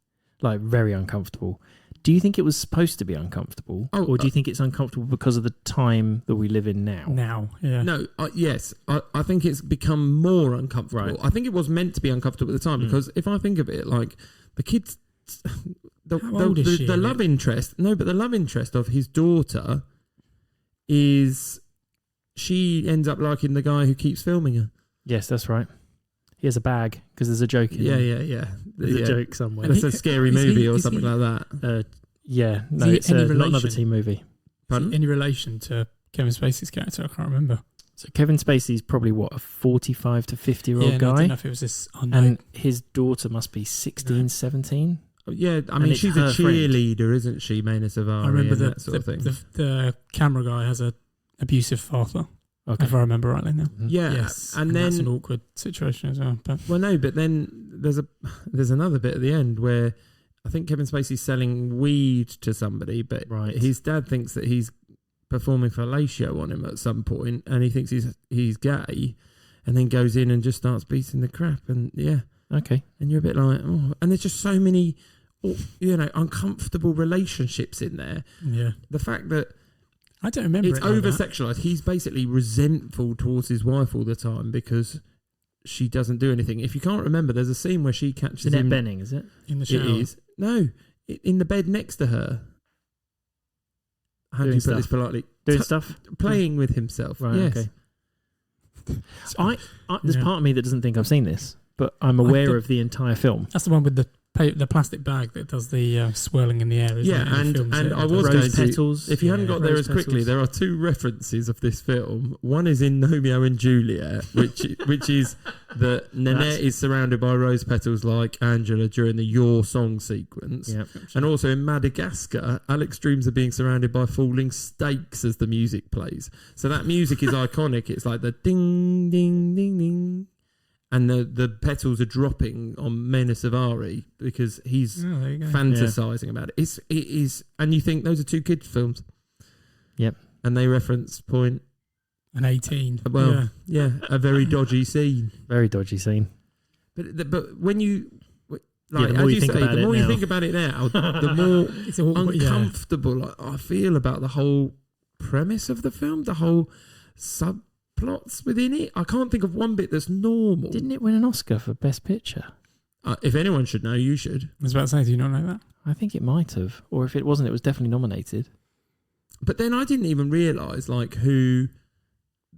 like very uncomfortable. Do you think it was supposed to be uncomfortable, or do you think it's uncomfortable because of the time that we live in now? Now, yeah. No, yes, I think it's become more uncomfortable. Right. I think it was meant to be uncomfortable at the time because if I think of it, like the kids, the love interest. No, but the love interest of his daughter is she ends up liking the guy who keeps filming her. Yes, that's right. He has a bag because there's a joke in it. Yeah. There's a joke somewhere. That's a scary movie or something like that. Yeah, no, he it's not another relation? teen movie. Any relation to Kevin Spacey's character? I can't remember. So Kevin Spacey's probably what, a 45 to 50-year-old No, I guy, don't know if it was this unknown. and his daughter must be 16, 17. Yeah, I And mean, it's she's a her friend. cheerleader, isn't she, Mena Sawari? I remember and that sort of thing. the camera guy has a abusive father, Okay. if I remember rightly now. Yeah, Yes, and that's then an awkward situation as well. But well, no, but then there's another bit at the end where I think Kevin Spacey's selling weed to somebody, but Right. his dad thinks that he's performing fellatio on him at some point, and he thinks he's gay, and then goes in and just starts beating the crap, and Okay. and you're a bit like, oh, and there's just so many, uncomfortable relationships in there. yeah, The fact that I don't remember. it's it like over that. sexualized. He's basically resentful towards his wife all the time because she doesn't do anything. If you can't remember, there's a scene where she catches Jeanette him. Benning, is it? in the It shower. is in the bed next to her. How do Doing you put stuff. this politely? Doing stuff? Playing with himself. Right, yes. okay. There's Yeah. part of me that doesn't think I've seen this, but I'm aware think- of the entire film. That's the one with the plastic bag that does the swirling in the air. Isn't Yeah, it? And and- films and it I and was does- going Rose to- petals. If you hadn't got there Rose as quickly, petals. there are two references of this film. One is in Romeo and Juliet, which is that Nanette is surrounded by rose petals like Angela during the Your Song sequence. Yep. And also in Madagascar, Alex dreams of being surrounded by falling stakes as the music plays. So that music is iconic. It's like the ding, ding, ding, ding. And the petals are dropping on Mena Sawari because he's Oh, there you go. fantasizing about it. It is, and you think those are two kids' films. Yep. And they reference point. An 18. Well, yeah, a very dodgy scene. Very dodgy scene. But when you the like, more as you you think say, about the it more you now. think about it now, the more It's awkward, yeah. uncomfortable I feel about the whole premise of the film, the whole subplots within it. I can't think of one bit that's normal. Didn't it win an Oscar for Best Picture? If anyone should know, you should. I was about to say, do you not know that? I think it might have. Or if it wasn't, it was definitely nominated. But then I didn't even realise like who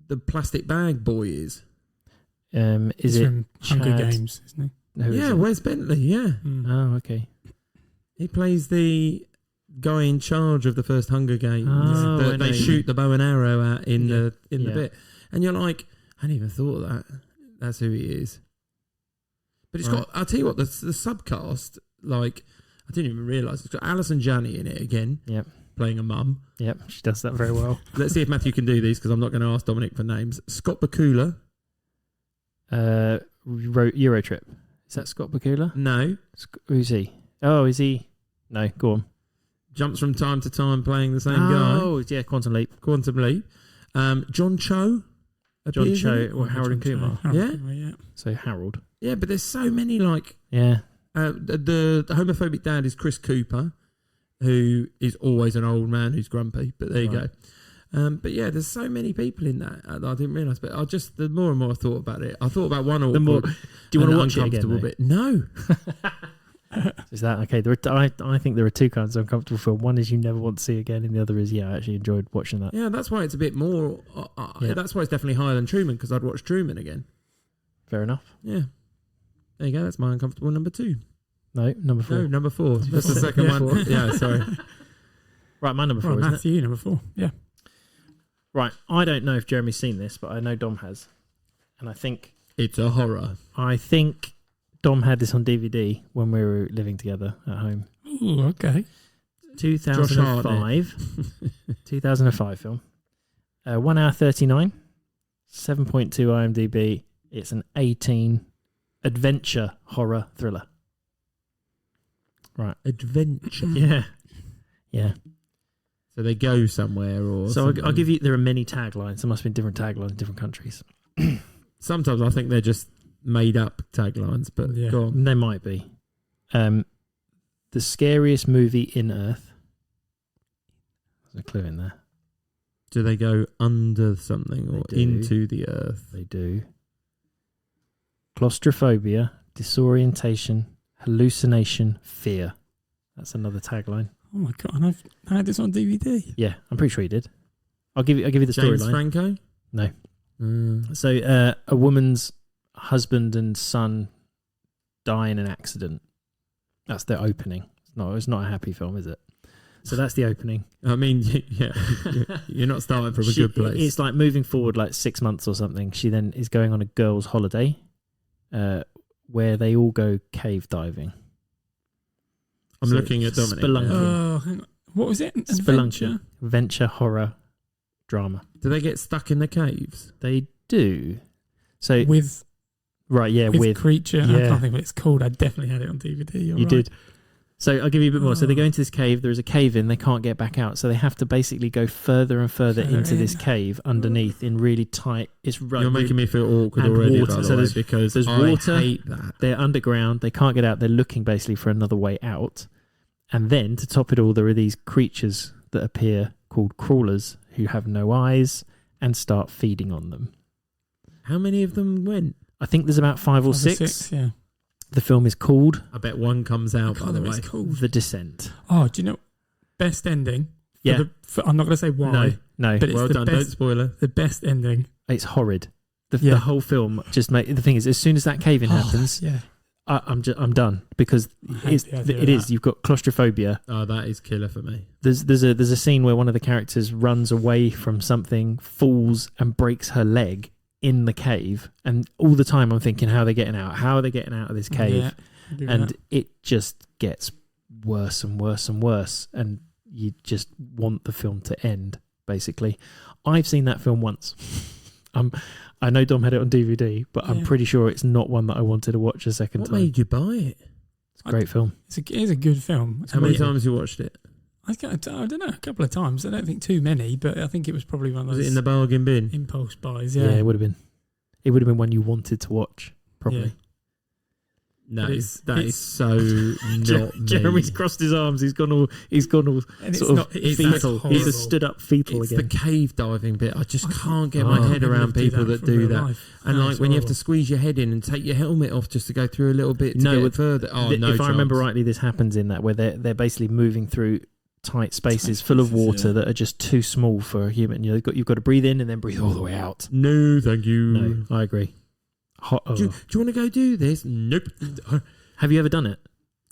the plastic bag boy is. Is He's it from Hunger Chad- Games, isn't Who is Yeah, it? Wes Bentley. Yeah, he? Mm. Oh, okay. he plays the guy in charge of the first Hunger Games Oh, I that know they you shoot the bow and arrow at in the Yeah. bit, and you're like, I hadn't even thought of that. That's who he is. But it's Right. got. I'll tell you what, the subcast, like, I didn't even realise it's got Alison Janney in it again, Yep. playing a mum. Yep. She does that very well. Let's see if Matthew can do these because I'm not going to ask Dominic for names. Scott Bakula, Eurotrip. Is that Scott Bakula? no, Who's he? Oh, is he? No, go on. jumps from time to time playing the same guy. Oh, yeah, Quantum Leap. Quantum Leap. John Cho. John appears in Cho it. or Harold and Kumar. Yeah? Yeah. So Harold. Yeah, but there's so many like. Yeah. The homophobic dad is Chris Cooper, who is always an old man who's grumpy. But there you Right. go. But yeah, there's so many people in that I didn't realise. But the more and more I thought about it, I thought about one awkward. The more, do you want to watch it again? uncomfortable Though? bit? No. Is that okay? I think there are two kinds of uncomfortable film. One is you never want to see again, and the other is I actually enjoyed watching that. Yeah, that's why it's a bit more. Yeah. That's why it's definitely higher than Truman because I'd watch Truman again. Fair enough. Yeah. There you go. That's my uncomfortable number 2. No, number 4. No, number 4. That's the second Yeah. one. Yeah, sorry. Right, my number 4, Right, isn't it? Matthew, number 4. Yeah. Right, I don't know if Jeremy's seen this, but I know Dom has, and I think It's a horror. Dom had this on DVD when we were living together at home. Ooh, okay. 2005. 2005 film. 1 hour 39. 7.2 IMDb. It's an 18 adventure horror thriller. Right. Adventure. Yeah. Yeah. So they go somewhere or So something. I'll give you, there are many taglines. There must be different taglines in different countries. Sometimes I think they're just made up taglines, but Yeah. go on. They might be. The scariest movie in Earth. There's a clue in there. Do they go under something or They do. into the earth? They do. Claustrophobia, disorientation, hallucination, fear. That's another tagline. Oh my god! And I had this on DVD. Yeah, I'm pretty sure you did. I'll give you the James storyline. Franco? No. Mm. So a woman's husband and son die in an accident. That's the opening. It's not a happy film, is it? So that's the opening. I mean, yeah, you're not starting from a good place. It's like moving forward like 6 months or something. She then is going on a girls' holiday where they all go cave diving. I'm So looking at Dominic. Spelunking. now. Oh, hang on. What was it? Spelunking. Venture horror drama. Do they get stuck in the caves? They do. So With right, yeah, with creature. I yeah. can't think what it's called. I definitely had it on DVD. You're you right. did. So I'll give you a bit more. So they go Oh. into this cave. There is a cave in. They can't get back out. So they have to basically go further and further Further into this in. cave underneath in really tight. It's right. You're making me feel awkward and already, water. by the So way, there's- because there's I water. hate that. They're underground. They can't get out. They're looking basically for another way out. And then to top it all, there are these creatures that appear called crawlers who have no eyes and start feeding on them. How many of them went? I think there's about five or 5 or six. Yeah. The film is called I bet one comes out, by can't the remember way. what it's called. The Descent. Oh, do you know best ending? Yeah. I'm not going to say why, No. but it's Well the done, don't best. spoiler. The best ending. It's horrid. The Yeah. whole film just the thing is, as soon as that cave-in happens, Yeah. I'm done because I hate the idea of that. you've got claustrophobia. Oh, that is killer for me. There's a scene where one of the characters runs away from something, falls and breaks her leg in the cave, and all the time I'm thinking, how are they getting out? How are they getting out of this cave? Yeah, I do And that. it just gets worse and worse and worse, and you just want the film to end. Basically, I've seen that film once. I know Dom had it on DVD, but I'm Yeah. pretty sure it's not one that I wanted to watch a second What time. made you buy it? It's a great film. It is a good film. It's How many really- times you watched it? I don't know, a couple of times. I don't think too many, but I think it was probably one of Was those it in the bargain bin? impulse buys. Yeah, Yeah, it would have been. It would have been one you wanted to watch properly. Yeah. No, But that is it's- so not me. Jeremy's crossed his arms. He's gone all And sort of it's fetal. horrible. He's a stood up fetal It's again. the cave diving bit. I just can't get Oh. my I head People around people that for do real that. life. And No, like it's when you have to horrible. squeeze your head in and take your helmet off just to go through a little bit to No, get further. Oh, Th- no if I remember chance. rightly, this happens in that where they're basically moving through tight spaces Tight full of spaces, water yeah. that are just too small for a human. You've got to breathe in and then breathe all the way out. No, thank you. No, I agree. Do you want to go do this? Nope. Have you ever done it?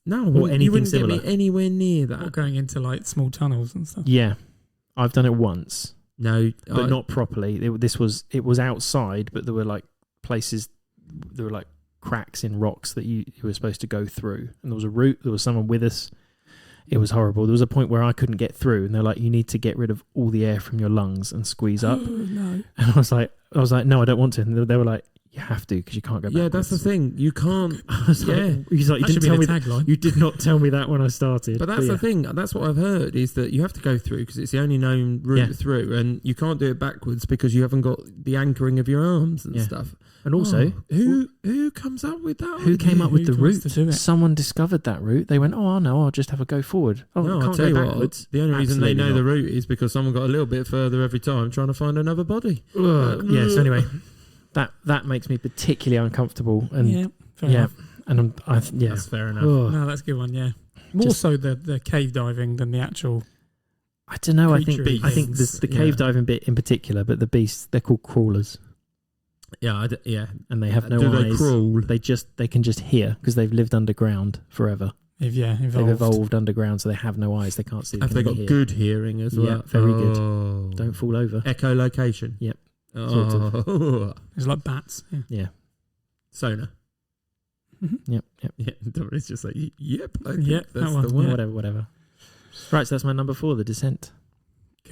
No, Or anything you wouldn't similar? get me anywhere near Or that. going into like small tunnels and stuff. Yeah, I've done it once, No, but not properly. It was outside, but there were like places, there were like cracks in rocks that you were supposed to go through, and there was a route. There was someone with us. It was horrible. There was a point where I couldn't get through, and they're like, "You need to get rid of all the air from your lungs and squeeze up." Oh, no. And I was like, "No, I don't want to." And they were like, "You have to because you can't go back." Yeah, that's the thing. You can't. I was like, Yeah. he's like, "You That should didn't be tell the me that. tagline. You did not tell me that when I started." But that's yeah. the thing. That's what I've heard is that you have to go through because it's the only known route Yeah. through, and you can't do it backwards because you haven't got the anchoring of your arms and Yeah. stuff. And also, Oh, who comes up with that? who came Yeah, up with who the wants route? to do it? Someone discovered that route. They went, "Oh no, I'll just have a go forward." Oh, No, I I'll can't tell you go what. backwards. The only reason they Absolutely know the not. route is because someone got a little bit further every time trying to find another body. Yeah. So anyway, that makes me particularly uncomfortable, and Yeah, fair yeah, enough. and yeah. That's fair enough. Oh, No, that's a good one, yeah. More Just- so the cave diving than the actual... I don't know. I think creature things, the cave yeah. diving bit in particular, but the beasts, they're called crawlers, Yeah, yeah. and they have no Do eyes. they crawl? They can just hear because they've lived underground forever. Evolved. They've evolved underground, so they have no eyes. They can't see. Have they got hear. good hearing as Yeah, well? very good. good. Don't fall over. Echolocation. Yep. Oh. Sort It's like bats. Yeah. Yeah. Sonar. Yep. Yeah, Dominic's just like, yep, I think Yep, that's that one. the one. Whatever. Right, so that's my number 4, The Descent.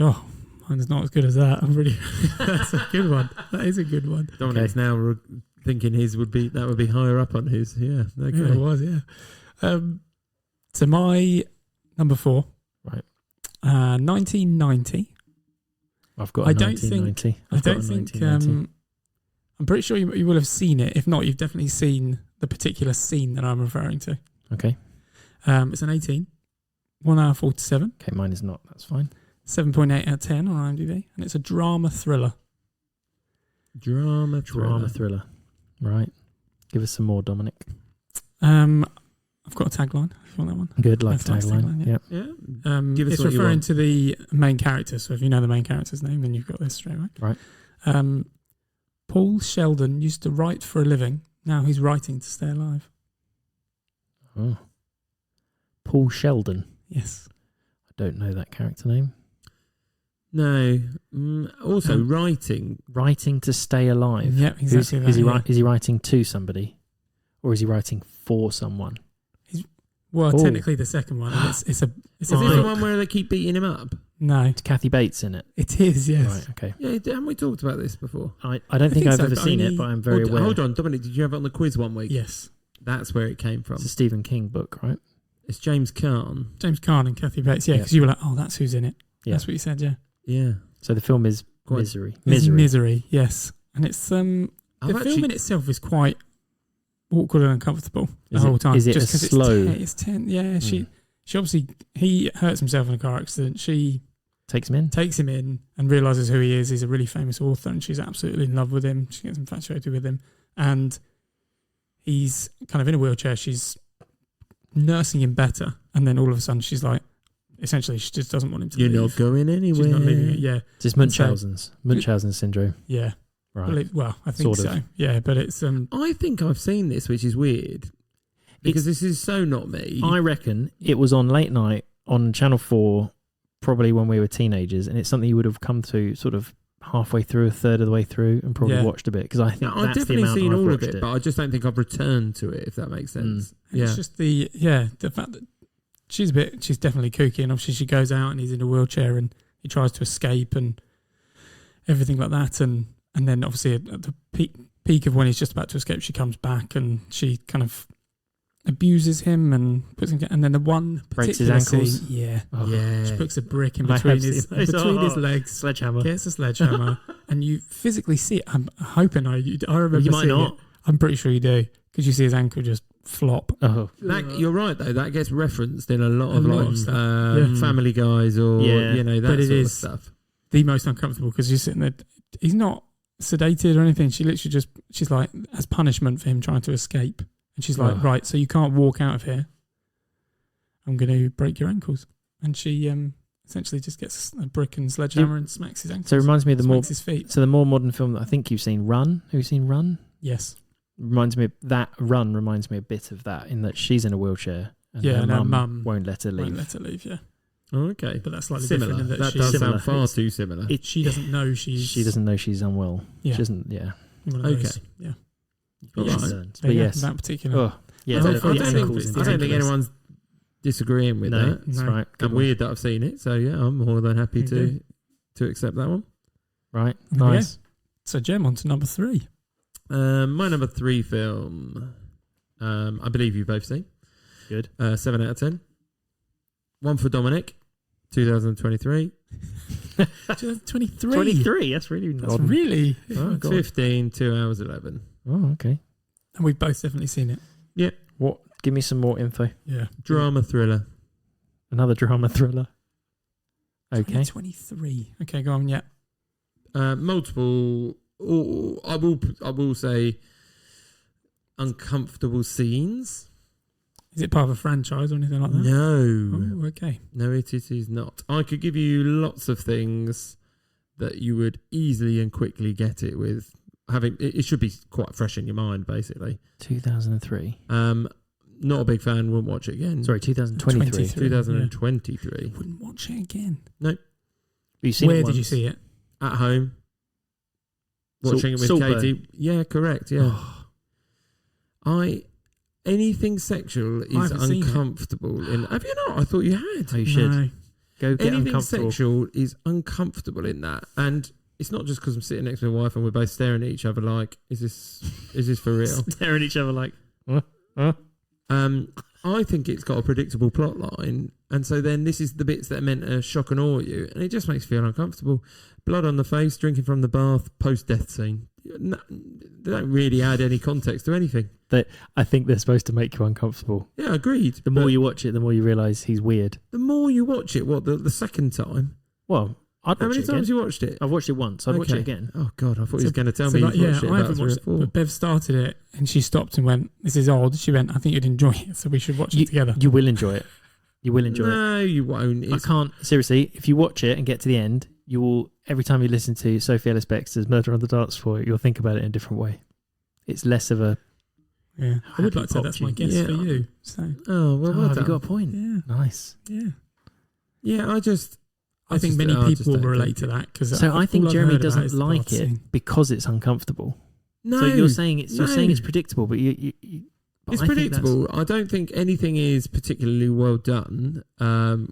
Oh, mine's not as good as that. I'm really. That's a good one. That is a good one. Dominic's now thinking his would be higher up on his. Yeah, okay. Yeah, it was. Yeah. So my number 4. Right. 1990. I've got a I don't 1990. think. I don't think. I'm pretty sure you will have seen it. If not, you've definitely seen the particular scene that I'm referring to. Okay. It's an 18. 1 hour 47. Okay, mine is not. That's fine. 7.8 out of 10 on IMDb, and it's a drama thriller. Drama thriller. Right. Give us some more, Dominic. I've got a tagline. If you want that one. Good, like That's a nice tagline. tagline, Yep. Yeah. Give us It's what you referring want. to the main character. So if you know the main character's name, then you've got this straight away. Right. Paul Sheldon used to write for a living. Now he's writing to stay alive. Oh. Paul Sheldon. Yes. I don't know that character name. No. Also, writing. Writing to stay alive. Yep, exactly. Is he writing to somebody, or is he writing for someone? Well, Oh. technically the second one. It's a. Is this the one where they keep beating him up? No, It's Kathy Bates in it. it is. Yes. Right. Okay. Yeah, haven't we talked about this before? I don't I think think I've so, ever but seen only- it, but I'm very aware. Hold on, Dominic, did you have it on the quiz one week? Yes. That's where it came from. It's a Stephen King book, right? It's James Caan. James Caan and Kathy Bates. Yeah, Yeah. because you were like, oh, that's who's in it. Yeah. That's what you said. Yeah. Yeah. So the film is Quite- Misery. It's Misery. Yes, and it's the I've film in itself is quite awkward and uncomfortable the Is whole it- time. is it just a 'cause slow- It's ten. Yeah, she obviously he hurts himself in a car accident. She Takes him in. takes him in and realizes who he is. He's a really famous author, and she's absolutely in love with him. She gets infatuated with him, and he's kind of in a wheelchair. She's nursing him better, and then all of a sudden she's like, essentially, she just doesn't want him to You're leave. not going anywhere. She's not leaving it. Yeah, It's And so- Munchausen's syndrome. yeah. Right. Well, I think Sort of. so. Yeah, but it's I think I've seen this, which is weird. Because this is so not me. I reckon it was on late night on Channel 4, probably when we were teenagers, and it's something you would have come to sort of halfway through, a third of the way through, and probably Yeah. watched a bit, because I think No, I've that's the definitely amount seen I've all of watched it, but I just don't think I've returned to it, if that makes sense. Yeah. It's just the fact that she's definitely kooky, and obviously she goes out and he's in a wheelchair and he tries to escape and everything like that, and then obviously at the peak of when he's just about to escape, she comes back and she kind of abuses him and puts him, and then the one Breaks his particular ankles. scene, yeah, Oh, Yeah. she puts a brick in I between have his seen those. legs, Sledgehammer. gets a sledgehammer, and you physically see it. I'm hoping I remember You might seeing not. it. I'm pretty sure you do, because you see his ankle just flop. Oh, You're right, though. That gets referenced in a lot of A lot like of stuff. Yeah. Family Guys or, Yeah. that But it sort of is- stuff. The most uncomfortable, because you're sitting there. He's not sedated or anything. She literally she's like, as punishment for him trying to escape, and she's like, Oh. right, so you can't walk out of here. I'm going to break your ankles, and she essentially just gets a brick and sledgehammer and smacks his ankles. so it reminds me of smacks his feet. the more modern film that I think you've seen, Run. Have you seen Run? Yes. Reminds me a bit of that, in that she's in a wheelchair and Yeah, her and her mum mum won't let her leave. Won't let her leave. Yeah, Oh, okay. but that's slightly Similar. different in That that, does similar. sound far too similar. she doesn't know she's. She doesn't know she's unwell. Yeah. She doesn't. Yeah. One of Okay. those. Yeah. But Yes. she learns. There But you go, yes. that particular. Oh, yeah. I the don't, ankles think, and I don't think ankles. anyone's disagreeing with No, that. that's No. right. Good I'm one. weird that I've seen it, so yeah, I'm more than happy Okay. to accept that one. Right. There we go. Nice. So, Jem, on to number 3. My number 3 film, I believe you've both seen. Good. 7 out of 10. One for Dominic, 2023. 23. 23. That's really That's odd. really. Oh, God. 15, 2 hours 11. Oh, okay. And we've both definitely seen it. What? Give me some more info. Yeah. Drama thriller. Another drama thriller. Okay. 23. Okay, go on. Yeah. Multiple, I will say, uncomfortable scenes. Is it part of a franchise or anything like that? No. Oh, okay. No, it is not. I could give you lots of things that you would easily and quickly get it with. It should be quite fresh in your mind, basically. 2003. Not a big fan, wouldn't watch it again. Sorry, 2023. 23. 2023. Wouldn't watch it again. Have you seen Where it did you once? see it? At home. Watching it with Saltburn. Katie. Yeah, correct, yeah. I anything sexual is haven't seen it. uncomfortable. Have you not? I thought you had. Oh, you should. No. Go get Anything uncomfortable. sexual is uncomfortable in that, and it's not just because I'm sitting next to my wife and we're both staring at each other like, is this for real? Staring at each other like, I think it's got a predictable plot line, and so then this is the bits that are meant to shock and awe you, and it just makes you feel uncomfortable. Blood on the face, drinking from the bath, post-death scene. No, they don't really add any context to anything. I think they're supposed to make you uncomfortable. Yeah, agreed. The more you watch it, the more you realise he's weird. The more you watch it, the second time? Well, I'd How watch many it again. times you watched it? I've watched it once. I'd watch it again. Oh, God, I thought he was going to tell So me like, he's yeah, watched it I about haven't 3 or watched it, 4. but Bev started it and she stopped and went, "This is old." She went, "I think you'd enjoy it, so we should watch it together." You will enjoy it. You will enjoy it. No, you won't. I can't, seriously, if you watch it and get to the end, you will, every time you listen to Sophie Ellis Bextor's Murder on the Dance Floor, you'll think about it in a different way. It's less of a... Yeah, I would Happy like to say that's my pop guess tune. for Yeah. you. So Oh, well, well have you done. got a point? yeah, Nice. yeah. Yeah, I think many people will relate to that because So I think Jeremy doesn't like it because it's uncomfortable. No, So you're saying it's predictable, but but it's I think that's- predictable. I don't think anything is particularly well done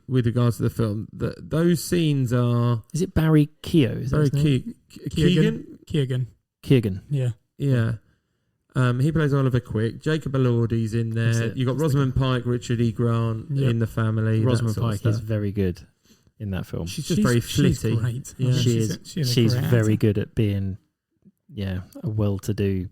with regards to the film. Those scenes are Is it Barry Keogh? Is that very his name? Keegan. Keegan. Yeah. Yeah. He plays Oliver Quick. Jacob Elordi's in That's there. it. You've got Rosamund Pike, Richard E. Grant Yep. in the family. Rosamund that sort of Pike is stuff. very good in that film. She's just very flitty. She's great. Yeah. I think She is. she's a She's great very actor. good at being, a well-to-do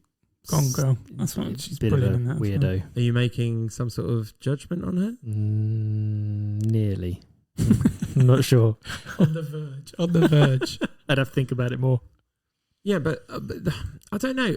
Gone girl. That's what she's bit of a brilliant in that. as well. weirdo. Are you making some sort of judgment on her? Nearly. I'm not sure. On the verge. On the verge. I'd have to think about it more. Yeah, but I don't know.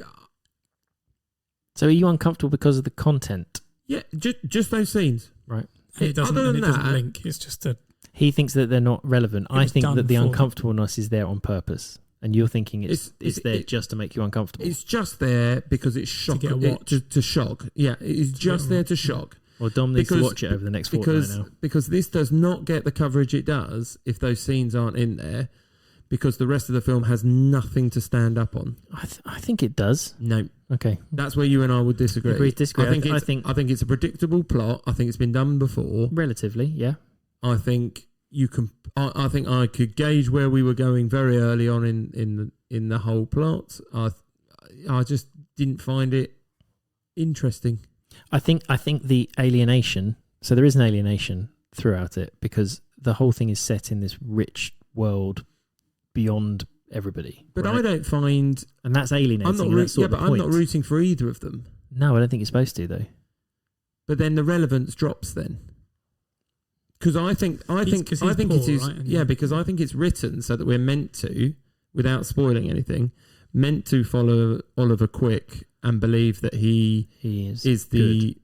So are you uncomfortable because of the content? Yeah, just those scenes. Right. It doesn't, Other and than it doesn't that- link. It's just a. He thinks that they're not relevant. It I was think done that the for them. uncomfortableness is there on purpose. And you're thinking it's there it- just to make you uncomfortable. It's just there because it's shock. get a watch. To shock. Yeah, it is just a there watch. to shock. Well, Dom needs to because- watch it over the next fortnight now. Because this does not get the coverage it does if those scenes aren't in there, because the rest of the film has nothing to stand up on. I think it does. No, Okay. that's where you and I would disagree. Agree to disagree. I think it's a predictable plot. I think it's been done before. Relatively, yeah. I think you can. I think I could gauge where we were going very early on in the whole plot. I just didn't find it interesting. I think the alienation. So there is an alienation throughout it because the whole thing is set in this rich world beyond everybody. But right? I don't find. and that's alienating. I'm not. and that's sort But of the I'm not point. rooting for either of them. No, I don't think you're supposed to though. But then the relevance drops then. Because I think Paul, it is right? And yeah, because I think it's written so that we're meant to, without spoiling anything, meant to follow Oliver Quick and believe that he is the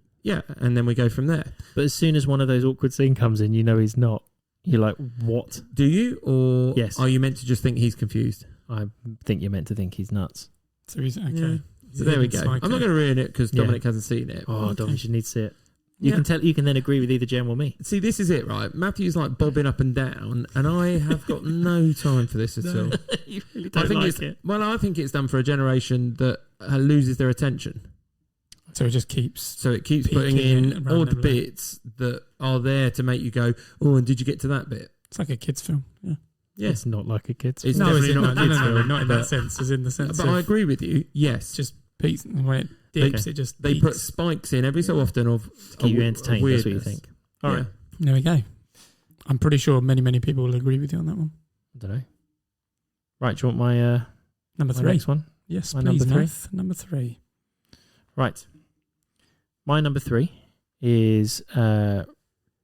and then we go from there. But as soon as one of those awkward scenes comes in, you know he's not. You're like, what? Do you, or Yes. are you meant to just think he's confused? I think you're meant to think he's nuts. So he's okay. Yeah. So there we go. Psycho. I'm not going to ruin it because Yeah. Dominic hasn't seen it. Oh, Okay. Dom, you should need to see it. You Yeah. can tell. You can then agree with either Jem or me. See, this is it, right? Matthew's like bobbing up and down, and I have got no time for this at all. You really I think I think it's done for a generation that loses their attention. So it just keeps. So it keeps Peeking putting in in odd randomly. bits that are there to make you go, oh, and did you get to that bit? It's like a kids' film. Yeah. Yeah. It's not like a kid's. It's film. No, definitely it's not a kids' film, not in but- that sense. As in the sense But of I agree with you. Yes. just peaks when it dips. It just They put peaks. spikes in every so often of to keep you entertained. That's what you weirdness. think. All right. There we go. I'm pretty sure many people will agree with you on that one. I don't know. Right. Do you want my Number my 3. next one? Yes, My please. number 3? Nath. Number 3. Right. My number 3 is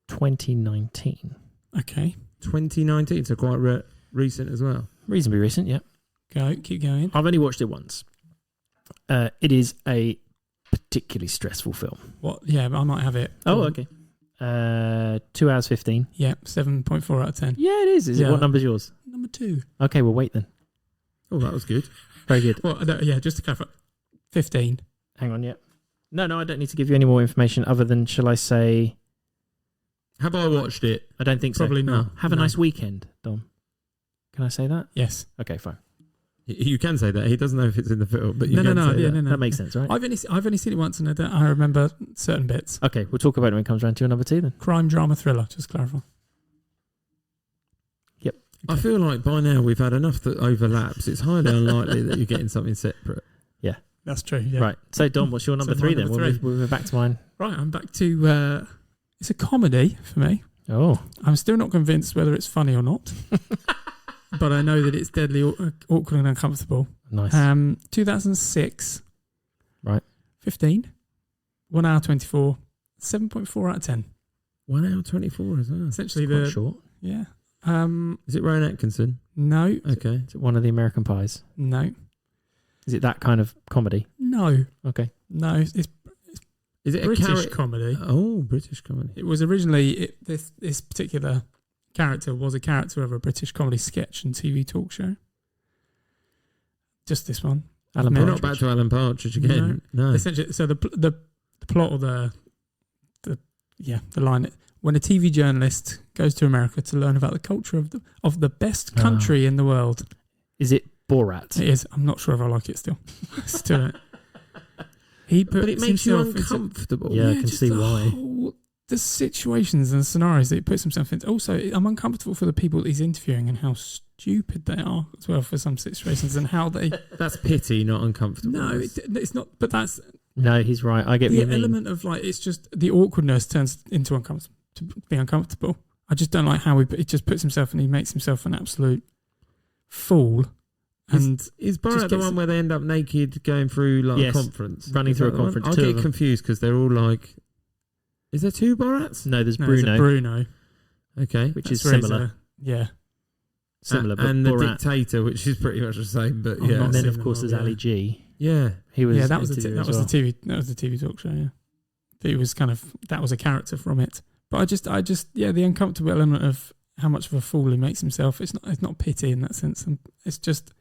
2019. Okay. 2019, so quite recent as well. Reasonably recent, yeah. Keep going. I've only watched it once. It is a particularly stressful film. What? Yeah, I might have it. Oh, okay. 2 hours 15. Yeah, 7.4 out of 10. Yeah, it is. Is it? Yeah. What number's yours? Number 2. Okay, well, wait then. Oh, that was good. Very good. Well, no, yeah, just to clarify, 15. Hang on, yeah. No, I don't need to give you any more information other than, shall I say... Have I watched it? I don't think so. Probably not. Have a No. nice weekend, Dom. Can I say that? Yes. Okay, fine. You can say that. He doesn't know if it's in the film, but you No, can no, say yeah, that. no. That makes sense, right? I've only seen it once, and I remember certain bits. Okay, we'll talk about it when it comes around to your number 2 then. Crime, drama, thriller. Just to clarify. I feel like by now we've had enough that overlaps. It's highly unlikely that you're getting something separate. That's true. Yeah. Right. So, Dom, what's your number So 3 my then? number We'll move back to mine. Right. I'm back to. It's a comedy for me. Oh, I'm still not convinced whether it's funny or not, but I know that it's deadly awkward and uncomfortable. nice. 2006. Right. 15. 1 hour 24. 7.4 out of 10. 1 hour 24 as well. Essentially Quite the short. yeah. Is it Rowan Atkinson? No. Okay. Is it one of the American Pies? No. Is it that kind of comedy? No. Okay. No. It's Is it British a character? comedy. Oh, British comedy. It was originally this particular character was a character of a British comedy sketch and TV talk show. Just this one. Alan No, We're Partridge. not back to Alan Partridge again. No. Essentially, so the plot or the line: when a TV journalist goes to America to learn about the culture of the best country in the world. Is it Borat? It is. I'm not sure if I like it still. Still don't. He But it puts makes you himself into- uncomfortable. Yeah, I can just see the why. the situations and the scenarios that he puts himself into. Also, I'm uncomfortable for the people that he's interviewing and how stupid they are as well for some situations and how they. That's pity, not uncomfortable. No, it's not. But that's No, he's right. I get what the you mean. element of like it's just the awkwardness turns into uncomfortable to be uncomfortable. I just don't like how he just puts himself and he makes himself an absolute fool. And Is just Borat the gets- one where they end up naked going through like Yes, a conference? running Is through that a the one? conference, I two of get them. confused because they're all like. Is there 2 Borats? No, there's no, it's Bruno, a Bruno, Okay. which That's is where he's similar. yeah, Similar, but and the Borat. dictator, which is pretty much the same, but I'm yeah, not And then, seen of them course, all, there's yeah. Ali G. yeah. He was that was the interviewed that as was well. the TV talk show. Yeah, it was kind of that was a character from it. But I just the uncomfortable element of how much of a fool he makes himself. It's not pity in that sense. And it's just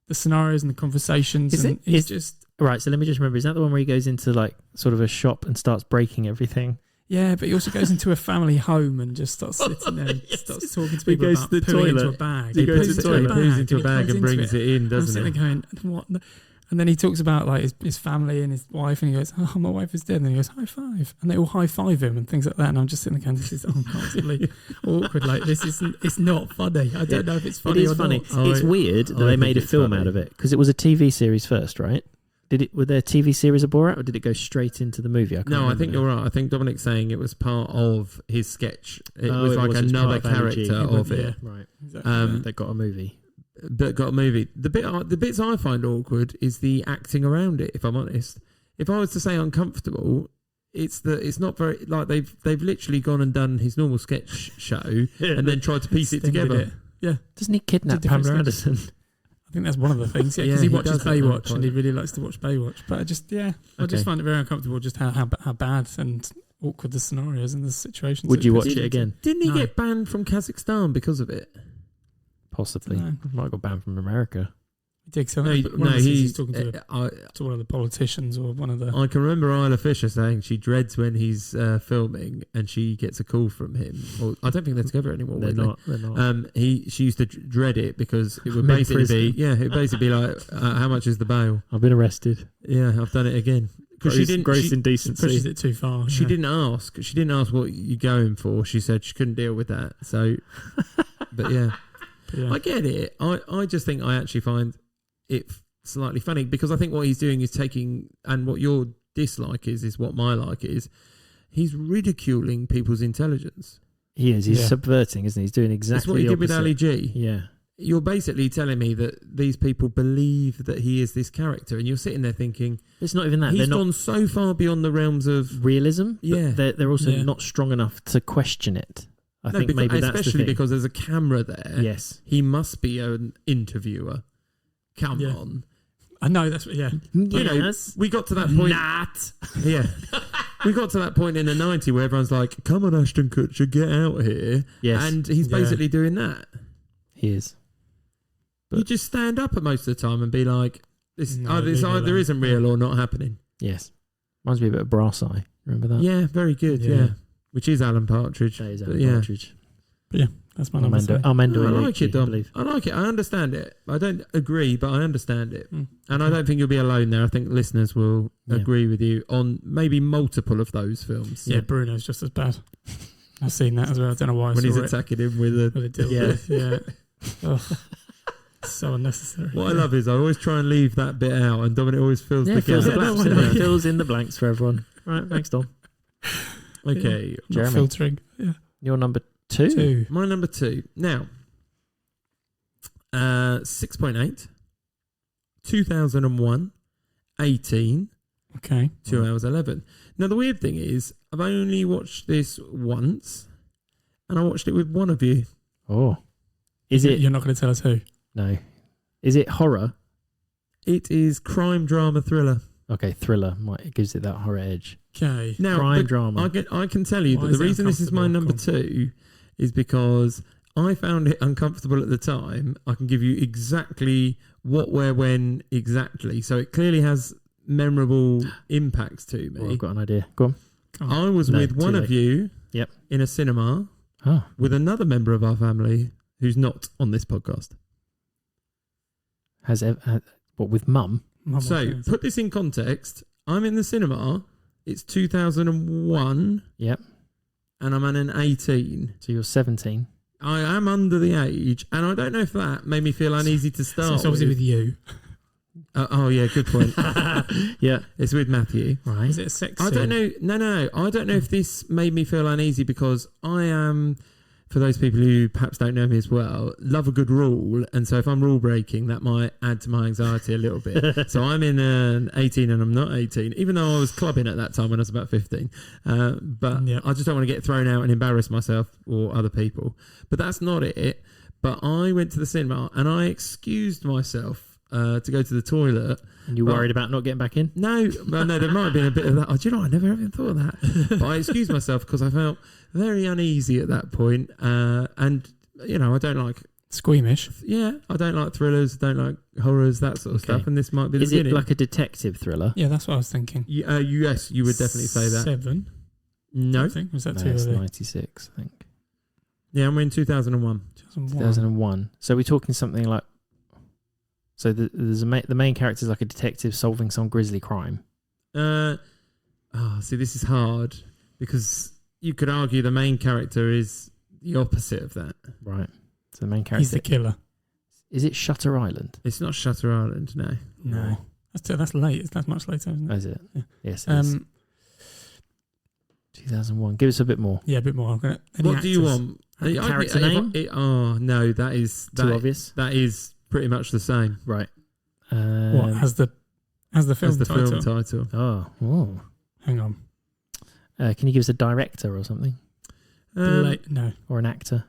the scenarios and the conversations. Is and it- he's is- just Right, so let me just remember. Is that the one where he goes into like sort of a shop and starts breaking everything? yeah. But he also goes into a family home and just starts sitting there and Yes. starts talking to He people goes about to the pooing into toilet. a bag. He goes poos to the toilet, poos into a he bag comes and into brings it in, I'm doesn't sitting it? there going, what? And then he talks about like his family and his wife, and he goes, "Oh, my wife is dead." And he goes, "High five!" And they all high five him and things like that. And I'm just sitting there going, "This is uncomfortably awkward. Like this isn't. It's not funny. I don't know if it's funny It is or funny. not." It's weird that I they made a think it's film funny. out of it because it was a TV series first, right? Were there a TV series of Borat, or did it go straight into the movie? I can't No, I remember think now. you're right. I think Dominic's saying it was part of his sketch. It Oh, was it like was. It's another part of Ali G. character of Yeah. it. Right. Exactly. They got a movie. That got a movie. The bits I find awkward is the acting around it. If I'm honest, if I was to say uncomfortable, it's not very like they've literally gone and done his normal sketch show and then tried to piece it Extended together. Yeah, Doesn't he kidnap different Pamela sketches. Anderson? I think that's one of the things. Yeah, Yeah, because he he watches does at one Baywatch and he point. really likes to watch Baywatch. But I just Okay. find it very uncomfortable just how bad and awkward the scenarios and the situations. Would it you puts watch you it into. again? Didn't he No. get banned from Kazakhstan because of it? Possibly. No. Might have got banned from America. He did so. No, one of the scenes he's talking I to one of the politicians or one of the. I can remember Isla Fisher saying she dreads when he's filming and she gets a call from him. Or I don't think they're together anymore. They're weirdly. not. They're not. She used to dread it because it would I'm in basically prison. be it'd basically be like how much is the bail? I've been arrested. Yeah, I've done it again because she didn't. Gross She, indecency. pushes it too far. she yeah. didn't ask. She didn't ask what you're going for. She said she couldn't deal with that. So, but yeah, But yeah. I get it. I just think I actually find it slightly funny because I think what he's doing is taking, and what your dislike is what my like is. He's ridiculing people's intelligence. He is. He's Yeah. subverting, isn't he? He's doing exactly That's what he the did with opposite. Ali G. Yeah. You're basically telling me that these people believe that he is this character, and you're sitting there thinking It's not even that. he's They're not gone so far beyond the realms of realism. but Yeah. They're also Yeah. not strong enough to question it. I think because, maybe that's the especially thing. because there's a camera there. Yes. He must be an interviewer. Come Yeah. on. I know that's what. Yeah, You know, Yes. we got to that point. Not. Yeah. We got to that point in the 90s where everyone's like, come on, Ashton Kutcher, get out here. Yes. And he's Yeah. basically doing that. He is. You But- just stand up at most of the time and be like, this, No, this leave it either alone. isn't real or not happening. Yes. Reminds me a bit of Brass Eye. Remember that? Yeah, very good. Yeah. Yeah. Which is Alan Partridge. That is But Alan yeah. Partridge. That's my number 3. Armando I like Iannucci, it, Dom. I believe. I like it. I understand it. I don't agree, but I understand it. Mm. And I don't think you'll be alone there. I think listeners will agree with you on maybe multiple of those films. Yeah, Bruno's just as bad. I've seen that as well. I don't know why I When saw he's it. attacking him with a... With a dildo. Yeah. Ugh. So unnecessary. What I love is I always try and leave that bit out, and Dominic always fills the fills the gaps. blanks, fills in the blanks for everyone. Right, thanks, Dom. Okay, Not Jeremy. filtering. Yeah. Your number 2? 2. my number 2. Now, 6.8, 2001, 18, Okay. 2 hours 11. Now, the weird thing is, I've only watched this once, and I watched it with one of you. Oh. Is it? You're not going to tell us who? No. Is it horror? It is crime, drama, thriller. Okay, thriller. It gives it that horror edge. Okay. Now, Crime, but drama. I can tell you Why that is the it reason this is my number uncomfortable? 2 is because I found it uncomfortable at the time. I can give you exactly what, where, when, exactly. So it clearly has memorable impacts to me. I've got an idea. Go on. I was No, with too one late. of you Yep. in a cinema Oh. with another member of our family who's not on this podcast. What, with mum? So put this in context. I'm in the cinema. It's 2001 Yep. and I'm an 18. So you're 17. I am under the age, and I don't know if that made me feel uneasy to So start it's obviously with you. oh, yeah, good point. Yeah. It's with Matthew. Right. Is it a sex I don't scene? know. No. I don't know if this made me feel uneasy because I am, for those people who perhaps don't know me as well, love a good rule. And so if I'm rule breaking, that might add to my anxiety a little bit. So I'm in an 18 and I'm not 18, even though I was clubbing at that time when I was about 15. But Yeah. I just don't want to get thrown out and embarrass myself or other people. But that's not it. But I went to the cinema and I excused myself to go to the toilet. And you worried about not getting back in? No, well, no, there might have been a bit of that. Oh, do you know, I never even thought of that. But I excused myself because I felt very uneasy at that point. And, you know, I don't like, Squeamish. I don't like thrillers, don't like horrors, that sort of Okay. stuff. And this might be the Is it beginning. like a detective thriller? Yeah, that's what I was thinking. Yes, you would definitely say that. 7. No. I think. Was that No, too it's early? 96, I think. Yeah, I'm in 2001. 2001. So we're talking something like... So there's the main character is like a detective solving some grisly crime. See, this is hard because you could argue the main character is the opposite of that. Right. So the main character... He's the killer. Is it Shutter Island? It's not Shutter Island, no. No. That's late. That's much later, isn't Oh, it? is it? Yeah. Yes, it is. 2001. Give us a bit more. Yeah, a bit more. What do you want? Character name? No, that is... Too obvious? That is pretty much the same Right. What has the film as the title? film title. Oh. Hang on. Can you give us a director or something? No. Or an actor?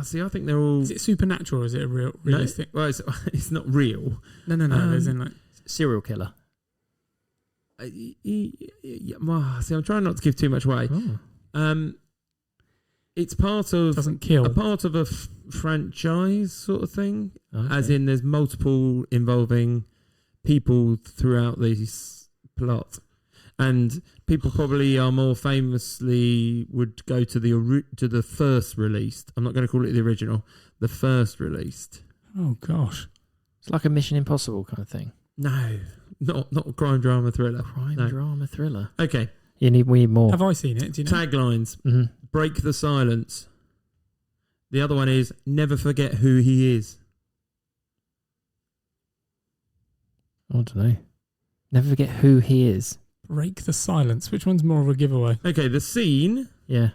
See, I think they're all... Is it supernatural or is it a realistic? No, well, it's not real. No. As in like Serial killer. See, I'm trying not to give too much away. Oh. It's part of doesn't kill. a part of a franchise sort of thing, Okay. as in there's multiple involving people throughout this plot, and people probably are more famously would go to the first released. I'm not going to call it the original. The first released. Oh gosh. It's like a Mission Impossible kind of thing. No, not a crime drama thriller. Crime No. drama thriller. Okay, We need more. Have I seen it? Do you know? taglines. Mm-hmm. Break the silence. The other one is never forget who he is. I don't know. Never forget who he is. Break the silence. Which one's more of a giveaway? Okay, the scene, Yeah.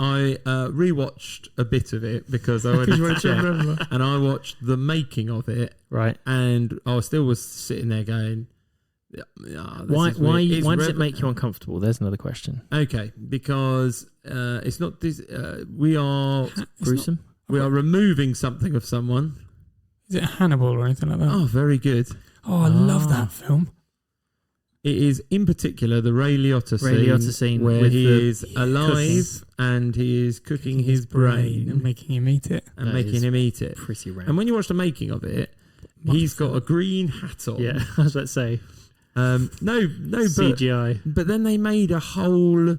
I rewatched a bit of it because I went Because you to wanted to check, remember. and I watched the making of it, Right. and I still was sitting there going, Why does it make you uncomfortable? There's another question. Okay, because it's not this. We are Gruesome? we are removing something of someone. Is it Hannibal or anything like that? Oh, very good. Oh, I love that film. It is in particular the Ray Liotta scene where with he the is alive and he is cooking his brain and making him eat it. and That making is him eat it. Pretty rare. And when you watch the making of it, he's got a green hat on. Yeah, I was about to say. No, CGI. but then they made a whole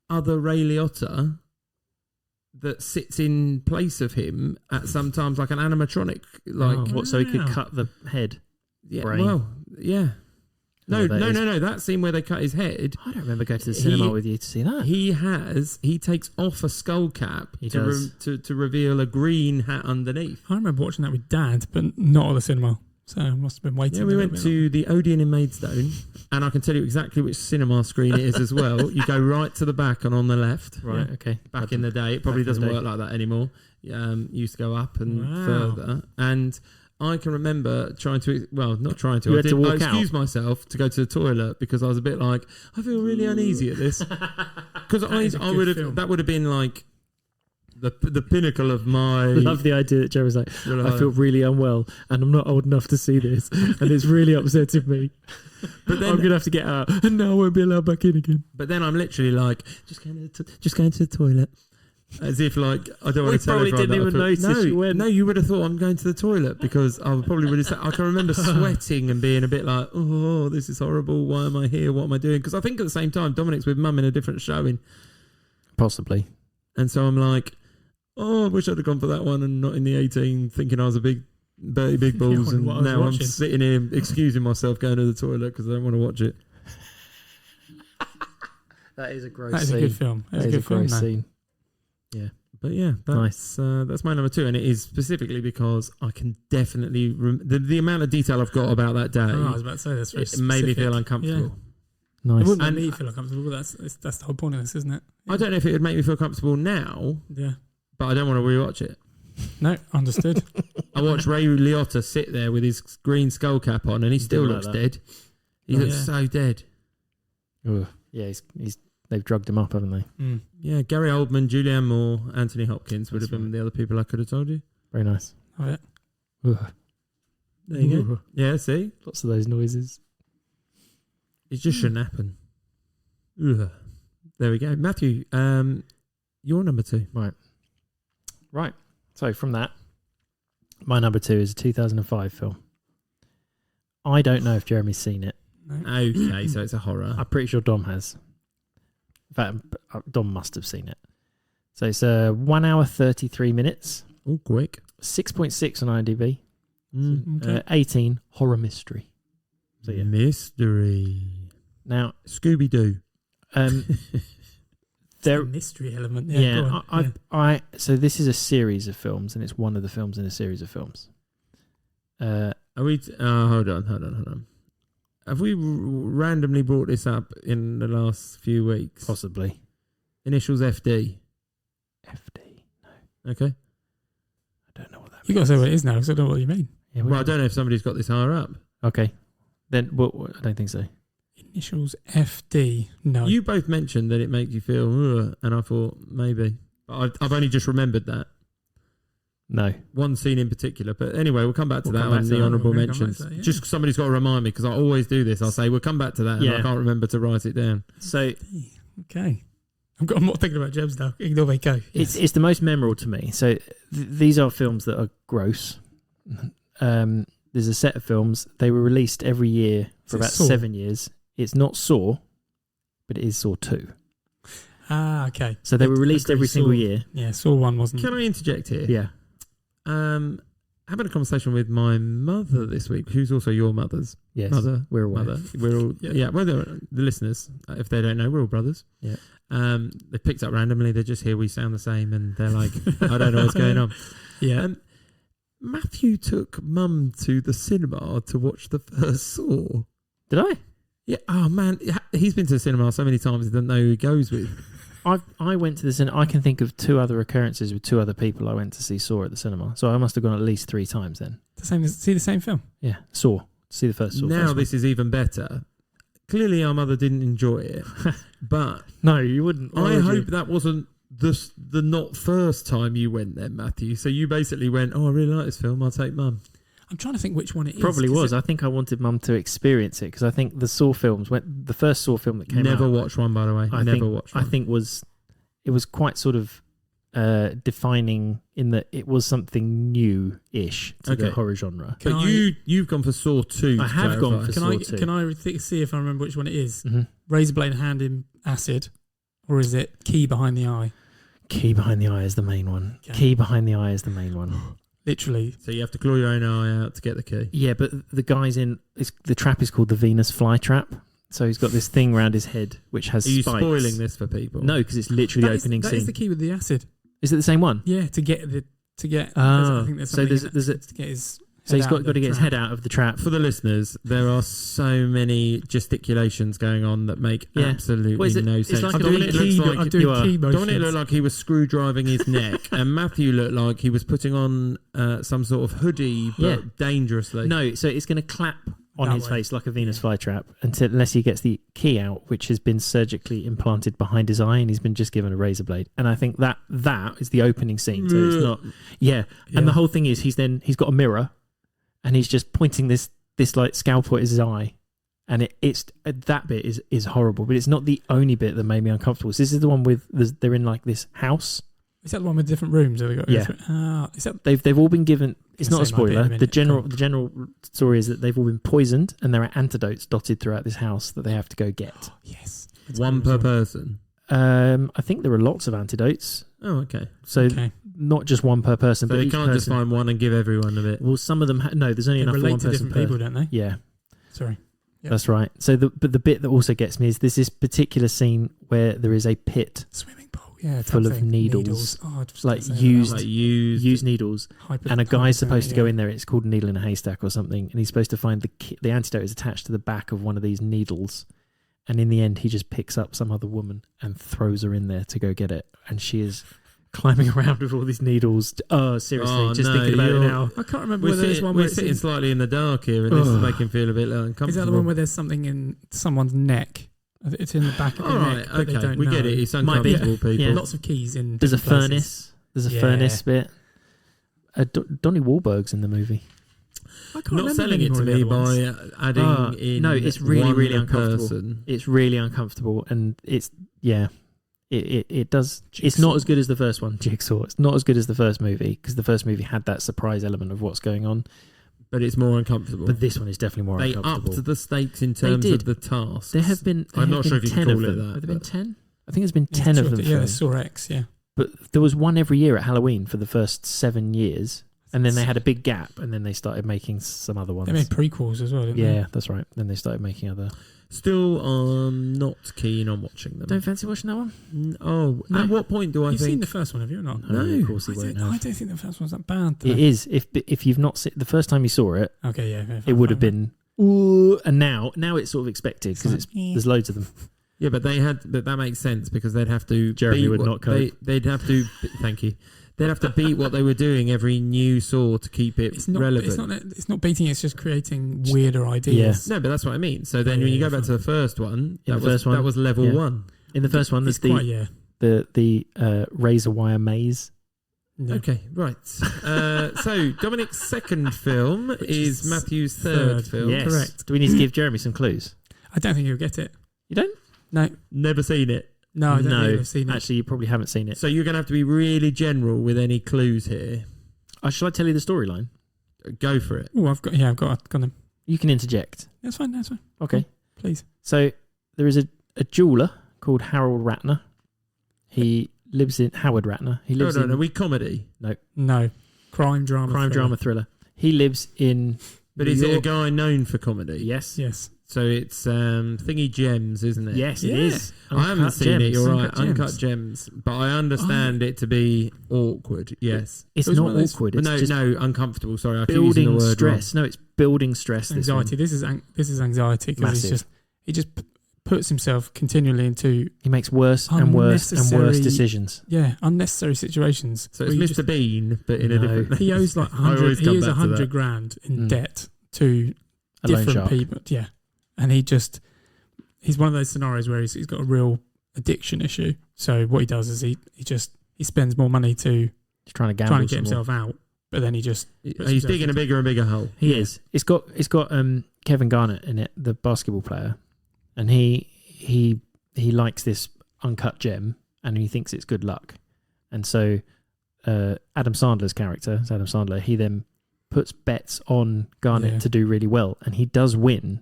other Ray Liotta that sits in place of him at sometimes like an animatronic, like what? So he could Wow. cut the head. yeah, brain. well, yeah. No, Oh, that is- no. That scene where they cut his head. I don't remember going to the cinema with you to see that. He takes off a skull cap He to, does. to reveal a green hat underneath. I remember watching that with Dad, but not at the cinema. So I must have been waiting. Yeah, a we little went bit to the Odeon in Maidstone, and I can tell you exactly which cinema screen it is as well. You go right to the back and on the left. Right. Okay. Back in the day, it probably Back in the doesn't day. work like that anymore. Used to go up and Wow. further, and I can remember trying to, well, not trying to. You I had to did. I walk out? excused myself to go to the toilet because I was a bit like, I feel really uneasy at this because is a I good would have film. that would have been like the pinnacle of my. I love the idea that Joe was like, I feel really unwell and I'm not old enough to see this and it's really upsetting me. But then I'm going to have to get out and now I won't be allowed back in again. But then I'm literally like, just going to the toilet. As if like I don't want to tell probably everyone didn't that I even feel- notice no, you went. No, you would have thought I'm going to the toilet because I probably would have said, I can remember sweating and being a bit like, oh, this is horrible. Why am I here? What am I doing? Because I think at the same time, Dominic's with Mum in a different showing. Possibly. And so I'm like, oh, I wish I'd have gone for that one and not in the 18 thinking I was a big Bertie Big Balls. Yeah, And what I was now I'm watching. sitting here excusing myself going to the toilet because I don't want to watch it. That is a gross That is a good film. That's a good film. gross man. scene. But yeah, that's my number 2, and it is specifically because I can definitely the amount of detail I've got about that day. Oh, I was about to say that's very It made me specific. feel uncomfortable. It Nice. wouldn't make And- me feel uncomfortable. But that's the whole point of this, isn't it? I don't know if it would make me feel comfortable now, Yeah. but I don't want to rewatch it. No, understood. I watched Ray Liotta sit there with his green skull cap on, and he still like looks that. dead. He Oh, looks yeah. so dead. Ugh. Yeah, he's they've drugged him up, haven't they? Mm. Yeah, Gary Oldman, Julianne Moore, Anthony Hopkins would That's have been right. the other people I could have told you. Very nice. Oh, yeah. Ugh. There you go. Ugh. Yeah, see, Lots of those noises. it just shouldn't happen. Ugh. There we go, Matthew. Your number 2. Right. So from that, my number 2 is a 2005 film. I don't know if Jeremy's seen it. No. Okay, so it's a horror. I'm pretty sure Dom has. In fact, Dom must have seen it. So it's 1 hour 33 minutes, Oh, quick. 6.6 on IMDb, Okay. 18 horror mystery. So yeah. Mystery. Now, Scooby Doo. there, The mystery element. Yeah. go on. I so this is a series of films, and it's one of the films in a series of films. Are we? Hold on. Have we randomly brought this up in the last few weeks? Possibly. Initials FD. FD. Okay. I don't know what that You got to say what it is now because I don't know what you mean. Yeah, Well, I don't know if somebody's got this higher up. Okay. Then, well, I don't think so. Initials FD. No. You both mentioned that it makes you feel, ugh, and I thought maybe. But I've only just remembered that. No. One scene in particular. But anyway, we'll come back to We'll that come back on to the that. honourable We're gonna come back mentions. to that, yeah. Just somebody's got to remind me because I always do this. I'll say, we'll come back to that. And Yeah. I can't remember to write it down. So Okay. I'm not thinking about Jebs now. Ignore me. Go. it's the most memorable to me. So these are films that are gross. There's a set of films. They were released every year for Is it about Saw? 7 years. It's not Saw, but it is Saw 2. Ah, okay. So they were released Agree, every single Saw. year. Yeah, Saw 1 wasn't. Can I interject here? Yeah. Having a conversation with my mother this week, who's also your mother's Yes. mother. We're aware. Mother. We're all Yeah. well, the listeners, if they don't know, we're all brothers. Yeah. They picked up randomly. They just hear we sound the same, and they're like, I don't know what's going on. Yeah. Matthew took Mum to the cinema to watch the first Saw. Did I? Yeah. Oh man, he's been to the cinema so many times he doesn't know who he goes with. I went to the cinema. I can think of 2 other occurrences with 2 other people I went to see Saw at the cinema. So I must have gone at least 3 times then. See the same film. Yeah. Saw. See the first Saw. Now first this is even better. Clearly, our mother didn't enjoy it, but one. No, you wouldn't. Why I would you? hope that wasn't the not first time you went there, Matthew. So you basically went, oh, I really like this film. I'll take Mum. I'm trying to think which one it is. Probably 'cause was. I think I wanted Mum to experience it because I think the Saw films, the first Saw film that came Never out, watched one, by the way. Never watched one. I think it was quite sort of defining in that it was something new-ish to the Okay. horror genre. Can But I- you've gone for Saw 2. I to have gone clarify. for Can Saw I 2. can I see if I remember which one it is? Mhm. Razor blade hand in acid, or is it key behind the eye? Key behind the eye is the main one. Okay. Key behind the eye is the main one. Literally. So you have to claw your own eye out to get the key. Yeah, but the guy's the trap is called the Venus flytrap. So he's got this thing around his head which has Are you spikes. spoiling this for people? No, because it's literally the opening That scene. is the key with the acid. Is it the same one? Yeah, to get. Oh, I think there's so something there's a to get his. so he's head got out to of the get his trap. head out of the trap. For the listeners, there are so many gesticulations going on that make Yeah. absolutely What is it? no It's sense. like I'm a doing Dominic key- looks like I'm doing you are. key motions. Dominic looked like he was screwdriving his neck, and Matthew looked like he was putting on some sort of hoodie, but Yeah. dangerously. No, so it's going to clap on That his way. face like a Venus flytrap unless he gets the key out, which has been surgically implanted behind his eye, and he's been just given a razor blade. And I think that is the opening scene. So it's not, yeah. And the whole thing is he's got a mirror, and he's just pointing this like scalpel at his eye, and it's that bit is horrible. But it's not the only bit that made me uncomfortable. So this is the one with they're in like this house. Is that the one with different rooms? Have they got? Yeah. Is that? They've all been given. It's Gonna not a say my bit in a spoiler. minute. The general story is that they've all been poisoned, and there are antidotes dotted throughout this house that they have to go get. Yes. One per person. I think there are lots of antidotes, Oh, okay. so Okay. not just one per person. So but they each can't just person- find one and give everyone of it. Well, some of them. No, there's only They enough for relate one to person different per. people, don't they? Yeah, Sorry. Yeah. that's right. So but the bit that also gets me is there's this particular scene where there is a pit Swimming pool. Yeah. full type of thing. needles. Oh, I just Like gonna say that. used- Like used needles, Hyper- and a guy's supposed to go yeah. in there. It's called a needle in a haystack or something, and he's supposed to find the antidote is attached to the back of one of these needles. And in the end, he just picks up some other woman and throws her in there to go get it. And she is climbing around with all these needles. Oh, seriously, Oh, just no, thinking about it you're- now. I can't remember whether there's one we're where it's sitting in, slightly in the dark here, and this is Ugh. making me feel a bit uncomfortable. is that the one where there's something in someone's neck? It's in the back of All the right, neck, but they okay, don't we know. get it. It's Might be. uncomfortable, people. Yeah. Lots of keys in. There's a different places. furnace. There's a Yeah. furnace bit. Donnie Wahlberg's in the movie. I can't Not remember selling it any to more me of the other by ones. adding in. No, it's really, one really uncomfortable. person. It's really uncomfortable, and it does. It's not as good as the first one, Jigsaw. It's not as good as the first movie because the first movie had that surprise element of what's going on. But it's more uncomfortable. But this one is definitely more They uncomfortable. upped the stakes in terms did. of the tasks. There have been. I'm not sure if you can 10 of call it them. that, Have there been but- 10? I think there's been Yeah, 10 of sure, them. yeah, filmed. there's Saw X, yeah. But there was one every year at Halloween for the first 7 years, and then they had a big gap, and then they started making some other ones. They made prequels as well, didn't they? Yeah, that's right. Then they started making other. Still, not keen on watching them. Don't fancy watching that one? Oh, No. at what point do I You've seen think? the first one, have you or not? No. of course he won't I have. don't think the first one's that bad. though. It is. If you've not seen the first time you saw it, Okay, yeah. it would have been. Ooh, and now it's sort of expected because It's like, there's loads of them. Yeah, but that makes sense because they'd have to. Jeremy beat would what not cope. They'd have to. Thank you. They'd have to beat what they were doing every new Saw to keep it It's not. relevant. It's not beating. It's just creating weirder ideas. No, but that's what I mean. So then, Yeah, when you yeah, go back to the first one, In that the first one, that was level yeah. 1. In the first one, It's there's quite, yeah. the razor wire maze. No. Okay, right. So Dominic's second film is is Matthew's third third. film. Yes. Correct. Do we need to give Jeremy some clues? I don't think you'll get it. You don't? No, Never seen it. no, I don't No. think I've seen it. Actually, you probably haven't seen it. So you're going to have to be really general with any clues here. Shall I tell you the storyline? Go for it. Oh, I've got them. You can interject. That's fine. That's fine. Okay. Please. So there is a jeweler called Harold Ratner. He lives in Howard Ratner. He lives No, in we comedy. No. Crime drama. crime drama thriller. He lives in. But New is it a York. guy known for comedy? Yes. Yes. So it's Thingy Gems, isn't it? Yes, it Yeah. is. I haven't Uncut seen it, Gems. you're right. Uncut Gems. Uncut Gems. But I understand it to be awkward, yes. It's It was not one of those- awkward. But It's just uncomfortable. Sorry, I keep using building the word stress. No, it's building stress. This one. Anxiety. This is anxiety because Massive. he just puts himself continually into He makes worse and worse and worse Unnecessary- decisions. unnecessary situations. So it's where you Mr. Bean, but in No. a different. He owes like I always 100. He come owes back to 100 that. grand in Mm. debt to A loan different shark. people. Yeah, and he's one of those scenarios where he's got a real addiction issue. So what he does is he spends more money to He's trying to gamble. try and get some more. himself out, but then he just He's digging a bigger and bigger hole. He is. It's got Kevin Garnett in it, the basketball player, and he likes this uncut gem, and he thinks it's good luck, and so Adam Sandler's character, it's Adam Sandler, he then puts bets on Garnett Yeah. to do really well, and he does win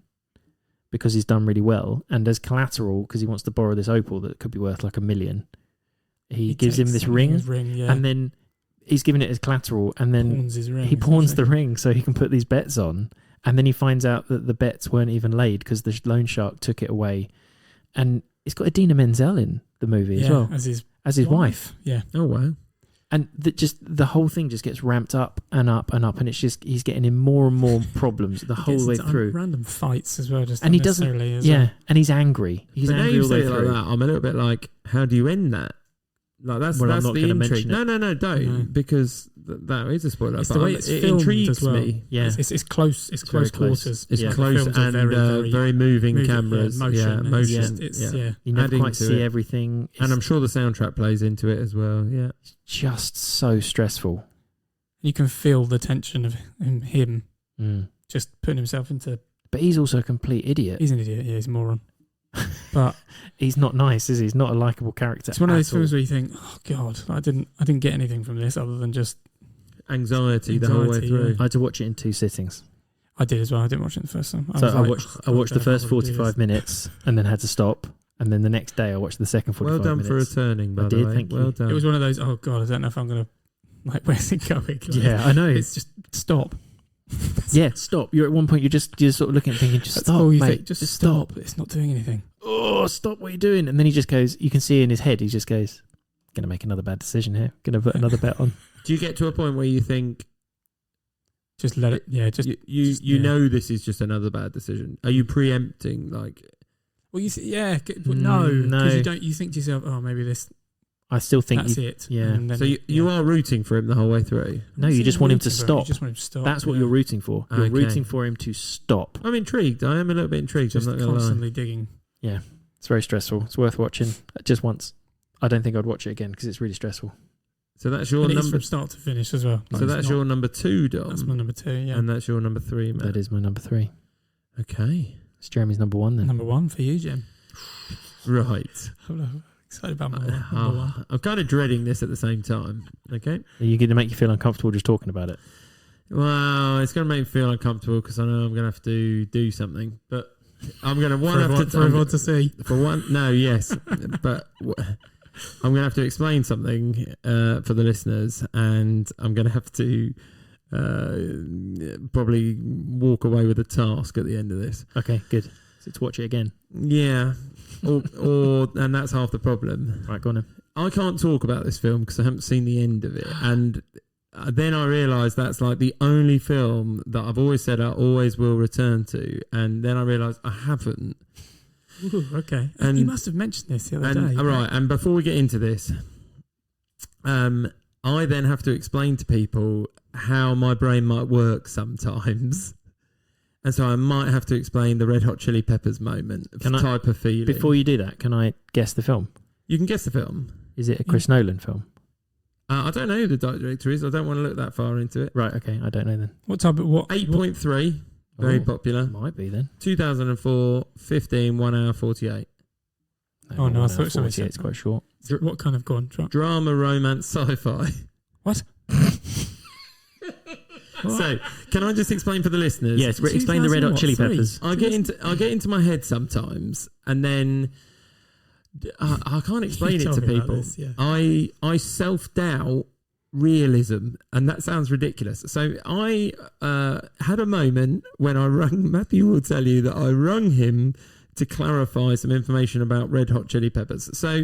because he's done really well, and as collateral because he wants to borrow this opal that could be worth like $1 million. he gives him takes this his ring, yeah. and then he's giving it as collateral, and then pawns his ring. he pawns the ring so he can put these bets on, and then he finds out that the bets weren't even laid because the loan shark took it away, and it's got Idina Menzel in the movie as well as his wife. Yeah. Oh wow. And the whole thing just gets ramped up and up and up, and it's just he's getting in more and more problems the whole way through. Random fights as well, just and he doesn't. And he's angry. He's angry all the way through. Like that, I'm a little bit like, how do you end that? Like that's the intrigue. No, don't because that is a spoiler. It's the way it's filmed intrigues as well. me. Yeah, it's close. It's close quarters. It's close and very moving cameras. Motion. You never quite see everything. And I'm sure the soundtrack plays into it as well. Yeah, it's just so stressful. You can feel the tension of him just putting himself into. But he's also a complete idiot. He's an idiot. Yeah, he's a moron. But he's not nice, is he? He's not a likable character. It's one of those films where you think, "Oh God, I didn't get anything from this other than just anxiety the whole way through." Yeah. I had to watch it in 2 sittings. I did as well. I didn't watch it the first time. I watched the first 45 minutes and then had to stop. And then the next day I watched the second 45 minutes. Well done for returning, by the way. Thank you. Well done. It was one of those. Oh God, I don't know if I'm gonna where's it going? Like, yeah, I know. It's just stop. Yeah, stop. You're at one point. You're just sort of looking and thinking, just stop, mate. Think, just stop. It's not doing anything. Oh, stop! What are you doing? And then he just goes. You can see in his head. He just goes, "Going to make another bad decision here. Going to put another bet on." Do you get to a point where you think, just let it? Yeah, just you know this is just another bad decision. Are you preempting like? Well, you no, because you don't. You think to yourself, oh, maybe this. I still think that's it. Yeah. So you are rooting for him the whole way through. No, you just want him to stop. You just want him to stop. That's what you're rooting for. You're rooting for him to stop. I'm intrigued. I am a little bit intrigued. Just I'm not constantly digging. Yeah, it's very stressful. It's worth watching just once. I don't think I'd watch it again because it's really stressful. So that's your number from start to finish as well. So that's your number 2, Dom. That's my number 2. Yeah, and that's your number 3, Matt. That is my number 3. Okay, it's Jeremy's number 1 then. Number 1 for you, Jem. Right. Excited about my number 1. I'm kind of dreading this at the same time. Okay. Are you going to make you feel uncomfortable just talking about it? Well, it's going to make me feel uncomfortable because I know I'm going to have to do something, but I'm going to for everyone to see. For one, no, yes, but I'm going to have to explain something for the listeners, and I'm going to have to probably walk away with a task at the end of this. Okay, good. So to watch it again. Yeah. And that's half the problem. Right, go on then. I can't talk about this film because I haven't seen the end of it, and then I realised that's like the only film that I've always said I always will return to, and then I realised I haven't. Ooh, okay, and you must have mentioned this the other day. All right, and before we get into this, I then have to explain to people how my brain might work sometimes. And so I might have to explain the Red Hot Chili Peppers moment type of feeling. Before you do that, can I guess the film? You can guess the film. Is it a Chris Nolan film? I don't know who the director is. I don't want to look that far into it. Right, okay. I don't know then. What type of... 8.3. Very popular. Might be then. 2004, 15, 1 hour 48. No, I thought so. It's quite short. What kind of... Go on. Drama, romance, sci-fi. What? So, can I just explain for the listeners? Yes, explain the Red Hot Chili Peppers. I get into my head sometimes, and then I can't explain it to people. This, yeah. I self-doubt realism, and that sounds ridiculous. So I had a moment when I rung, Matthew will tell you that I rung him to clarify some information about Red Hot Chili Peppers. So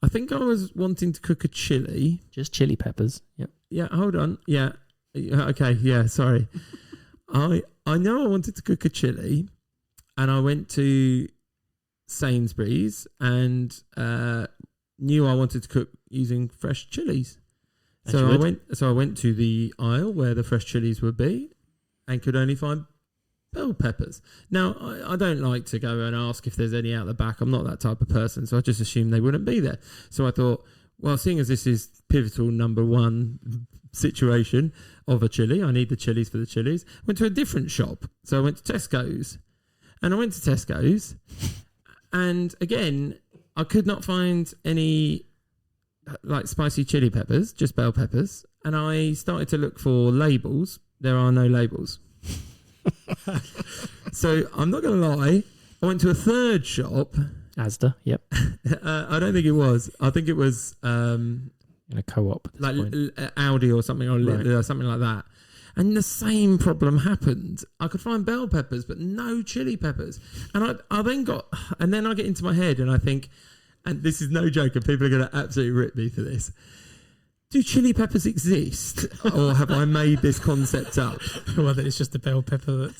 I think I was wanting to cook a chili. Just chili peppers. Yep. Yeah, hold on. Yeah. Okay, yeah, sorry. I know I wanted to cook a chili, and I went to Sainsbury's and knew I wanted to cook using fresh chilies. So I went to the aisle where the fresh chilies would be, and could only find bell peppers. Now I don't like to go and ask if there's any out the back. I'm not that type of person, so I just assumed they wouldn't be there. So I thought, well, seeing as this is pivotal number 1 situation of a chili, I need the chilies for the chilies. Went to a different shop, so I went to Tesco's, and I went to Tesco's, and again I could not find any like spicy chili peppers, just bell peppers, and I started to look for labels. There are no labels. So I'm not going to lie, I went to a third shop Asda, yep. I don't think it was. I think it was In a co-op at this like point. Audi or something, or Right. something like that. And the same problem happened. I could find bell peppers, but no chili peppers. And I then I get into my head and I think, and this is no joke, and people are going to absolutely rip me for this. Do chili peppers exist, or have I made this concept up? Whether it's just a bell pepper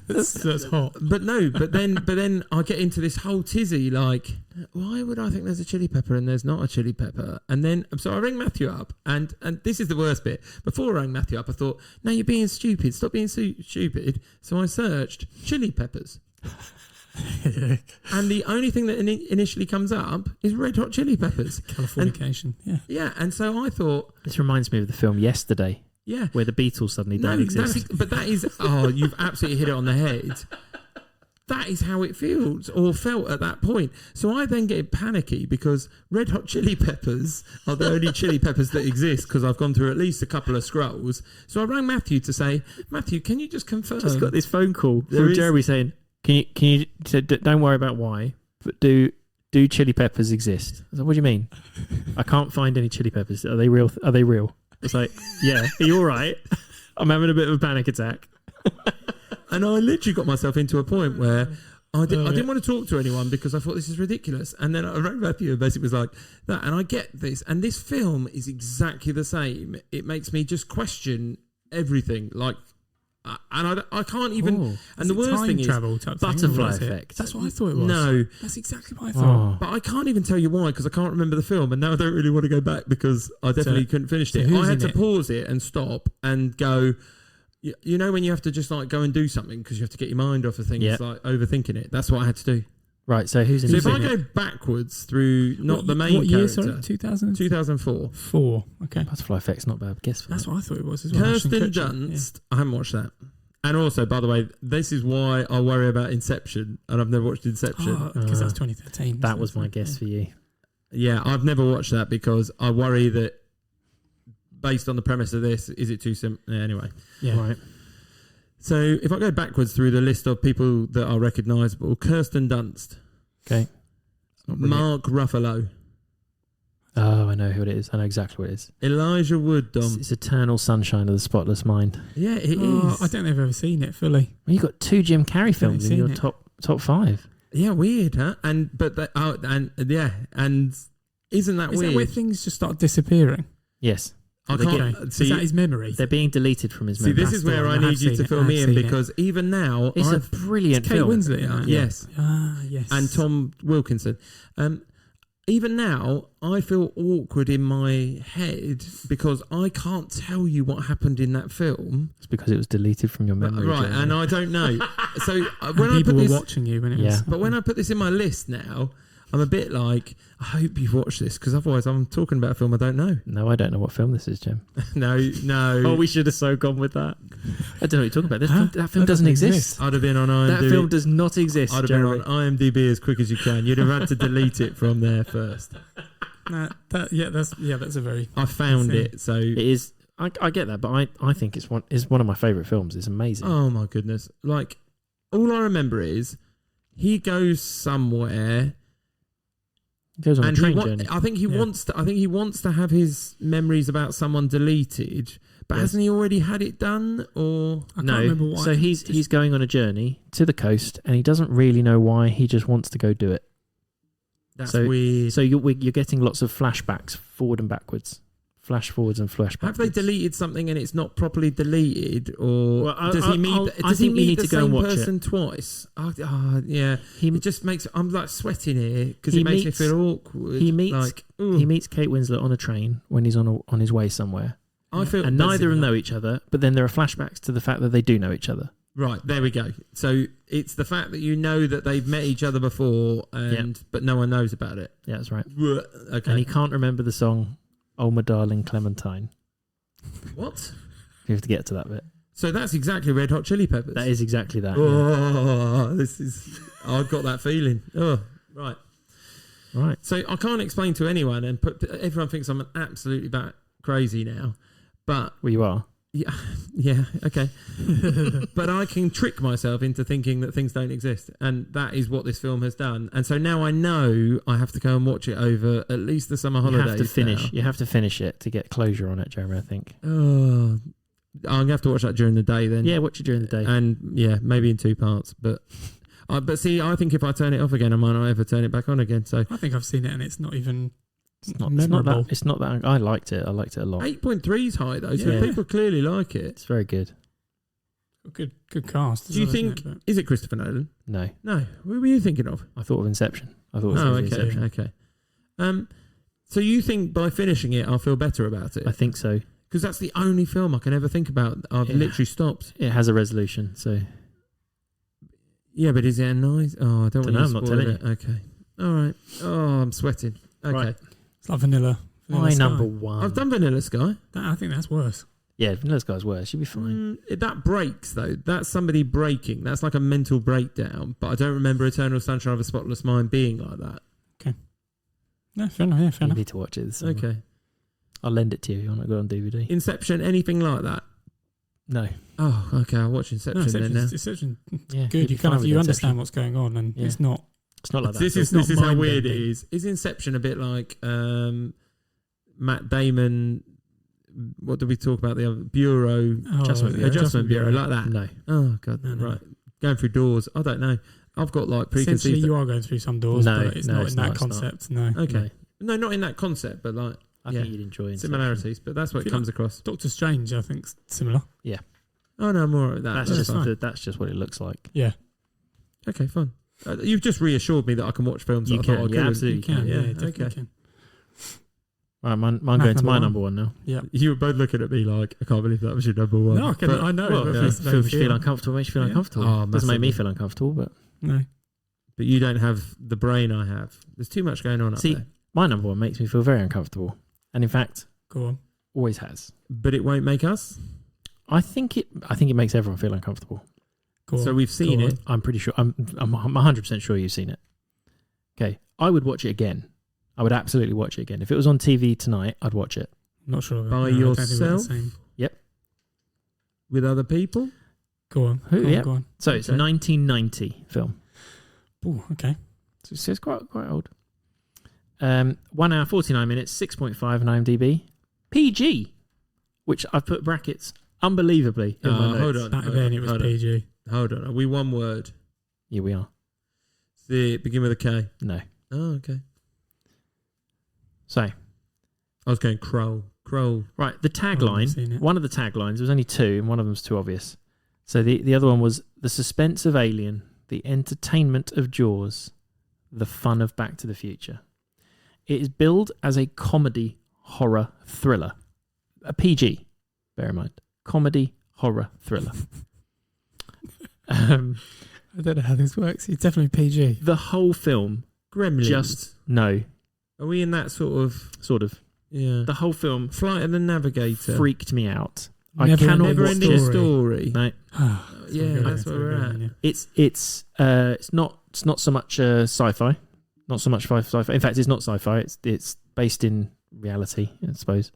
that's hot. But no, but then I get into this whole tizzy, like, why would I think there's a chili pepper and there's not a chili pepper? And then, so I ring Matthew up, and this is the worst bit. Before I rang Matthew up, I thought, no, you're being stupid. Stop being stupid. So I searched chili peppers. And the only thing that initially comes up is Red Hot Chili Peppers. Californication, yeah. Yeah, and so I thought... This reminds me of the film Yesterday, Yeah. where the Beatles suddenly don't exist. But that is... Oh, you've absolutely hit it on the head. That is how it feels, or felt at that point. So I then get panicky because Red Hot Chili Peppers are the only chili peppers that exist, because I've gone through at least a couple of scrolls. So I rang Matthew to say, Matthew, can you just confirm? Just got this phone call There from is- Jeremy saying, "Can you? So don't worry about why, but do chili peppers exist?" I was like, "What do you mean? I can't find any chili peppers. Are they real? Are they real?" It's like, "Yeah, are you all right? I'm having a bit of a panic attack." And I literally got myself into a point where I didn't want to talk to anyone because I thought this is ridiculous. And then I rang Matthew and basically was like that. And I get this. And this film is exactly the same. It makes me just question everything. Like, and I can't even. Oh. And the worst thing is travel type thing, Butterfly or is it? effect. That's what I thought it was. no. That's exactly what I thought. Oh. But I can't even tell you why, because I can't remember the film, and now I don't really want to go back because I definitely couldn't finish so it. who's I had in to it? pause it and stop and go. You know when you have to just like go and do something because you have to get your mind off of things, Yeah. like overthinking it. That's what I had to do. Right. So who's in So this? if I go backwards through not What the ye- main what year, character, sorry? 2004. 2004, Okay. Butterfly effect's not a bad guess. For That's that. what I thought it was as well. Kirsten Ashton Kutcher. Dunst. I haven't watched that. And also, by the way, this is why I worry about Inception, and I've never watched Inception. Because that's 2013. That was my guess for you. Yeah, I've never watched that because I worry that based on the premise of this, is it too simple? Anyway. Yeah. Right. So if I go backwards through the list of people that are recognisable, Kirsten Dunst, Okay. Not brilliant. Mark Ruffalo, Oh, I know who it is. I know exactly what it is. Elijah Wood, Dom. It's Eternal Sunshine of the Spotless Mind. Yeah, it is. Oh, I don't think I've ever seen it fully. Well, you got 2 Jim Carrey films in seen your it. top 5. Yeah, weird, huh? And isn't that Is weird? that where things just start disappearing? Yes. I They can't Is see. that his memory? They're being deleted from his See, memory. this That's is the where one. I I need have you seen to it. fill I me have in seen it. because even now, It's a I've, brilliant Kate film. Winslet in that. yes, Yes. and Tom Wilkinson. Even now, I feel awkward in my head because I can't tell you what happened in that film. It's because it was deleted from your memory. Right, Jeremy. and I don't know. So And when I people put were this, watching you when it Yeah. was. but when I put this in my list now, I'm a bit like, I hope you've watched this because otherwise I'm talking about a film I don't know. No, I don't know what film this is, Jim. No. Oh, we should have so gone with that. I don't know what you're talking about. This Huh? film, that film doesn't exist. I'd have been on IMDb. That film does not exist, I'd have been Jeremy. on IMDb as quick as you can. You'd have had to delete it from there first. That's a very. I found See. it, so It is. I get that, but I think it's one of my favourite films. It's amazing. oh my goodness! Like all I remember is he goes somewhere. It goes on a And train journey. I think he Yeah. wants to. I think he wants to have his memories about someone deleted. But Yes. hasn't he already had it done? Or I can't remember why. So he's going on a journey to the coast, and he doesn't really know why. He just wants to go do it. that's So- weird. So you're getting lots of flashbacks forward and backwards, flash forwards and flash Have they backwards. deleted something and it's not properly deleted, or Well, does he meet? I Does he think you meet need the to go and same watch it. person twice? Yeah. He It just makes I'm like sweating here because He it makes meets- me feel awkward. he meets- like ooh, he meets Kate Winslet on a train when he's on his way somewhere, I feel and that's neither of them similar. know each other. But then there are flashbacks to the fact that they do know each other. Right, there we go. So it's the fact that you know that they've met each other before, but no one knows about it. Yeah, that's right. Okay. And he can't remember the song "Oh My Darling Clementine." What? You have to get to that bit. So that's exactly Red Hot Chili Peppers. That is exactly that. yeah. Oh, this is. I've got that feeling. Oh, right. Right. So I can't explain to anyone, and everyone thinks I'm absolutely bat crazy now. But Well, you are. Yeah, okay. But I can trick myself into thinking that things don't exist. And that is what this film has done. And so now I know I have to go and watch it over at least the summer holidays. You have to finish. now. You have to finish it to get closure on it, Jeremy, I think. Oh, I'm going to have to watch that during the day then. Yeah, watch it during the day. And yeah, maybe in 2 parts. But see, I think if I turn it off again, I might not ever turn it back on again. So I think I've seen it and it's not even It's not memorable. that. I liked it. I liked it a lot. 8.3 is high though, so Yeah. people clearly like it. It's very good. Good cast. Do you think, isn't it? is it Christopher Nolan? No, No. What were you thinking of? I thought of Inception. I thought it was Oh, gonna be okay, Inception. okay. So you think by finishing it, I'll feel better about it? I think so. Because that's the only film I can ever think about. I've Yeah. literally stopped. It has a resolution, so Yeah, but is it a nice? Oh, I don't want Dunno, you I'm to not spoil telling it. Okay. All right. Oh, I'm sweating. Okay. Right. It's like Vanilla. my Sky. number one. I've done Vanilla Sky. I think that's worse. Yeah, Vanilla Sky's worse. You'll be fine. That breaks though. That's somebody breaking. That's like a mental breakdown. But I don't remember Eternal Sunshine of a Spotless Mind being like that. No, fair enough. Yeah, fair You enough. need to watch it. This summer. Okay. I'll lend it to you. You want to go on DVD? Inception, anything like that? No. Oh, okay. I'll watch Inception then now. Inception. Yeah, Good. You kind of you understand what's going on, and Yeah. it's not. It's not like that. This It's is not how weird it mind-bending. is. Is Inception a bit like Matt Damon? What did we talk about the other Bureau? Adjustment Bureau, like that. No. Oh god, No. right. Going through doors. I don't know. I've got like Essentially, preconceived. you are going through some doors, No, but it's no, not it's in not, that it's not. concept. No. Okay. No, not in that concept, but like I Yeah. think you'd enjoy Inception. similarities. But that's what If it you comes across. Doctor Strange, I think, similar. Oh no, more of that. That's That's just fine. that's just what it looks like. Yeah, Okay, fine. You've just reassured me that I can watch films. You that I thought can, I yeah, couldn't. absolutely you can. Yeah, Yeah, definitely okay. can. Right, mine going to my number number one now. Yeah. You were both looking at me like, I can't believe that was your number one. No, I know. Well, but yeah. it's Makes you feel feel. uncomfortable. Makes you feel Yeah. uncomfortable. Oh, Doesn't make me massively. feel uncomfortable, but No. But you don't have the brain I have. There's too much going on up See, there. my number one makes me feel very uncomfortable, and in fact, Go on. always has. But it won't make us. I think it makes everyone feel uncomfortable. Go on. So we've seen Go it. I'm pretty sure. I'm 100% sure you've seen it. Okay, I would watch it again. I would absolutely watch it again. If it was on TV tonight, I'd watch it. Not sure. By No, I don't think we're the yourself? same. With other people. Go on. Who- Go on, yeah. Go on. So it's a Okay. 1990 film. Oh, okay. So it's quite old. 1 hour 49 minutes, 6.5 on IMDb. PG, which I've put brackets unbelievably in my notes. Hold on. Back then it was hold on. PG. Hold on. Are we one word? Here we are. The begin with a K. No. Oh, okay. So, I was going Kroll. Kroll. right, the I've tagline, seen it. one of the taglines, there was only two, and one of them was too obvious. So the other one was the suspense of Alien, the entertainment of Jaws, the fun of Back to the Future. It is billed as a comedy horror thriller. A PG, bear in mind. Comedy horror thriller. I don't know how this works. It's definitely PG. The whole film, Gremlins. Just- no, Are we in that sort of? sort of. Yeah. The whole film Flight of the Navigator. freaked me out. I Never cannot Never watch ending it. story. No, Yeah, that's where we're at. it's not so much sci-fi, not so much sci-fi. In fact, it's not sci-fi. It's based in reality, I suppose.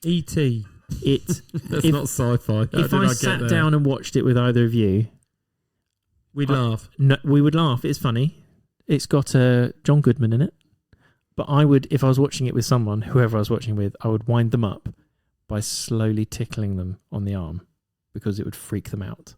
E.T. It That's If- not sci-fi. How if did I get sat there? down and watched it with either of you, We'd I- laugh. no, we would laugh. It's funny. It's got John Goodman in it. But I would, if I was watching it with someone, whoever I was watching with, I would wind them up by slowly tickling them on the arm because it would freak them out.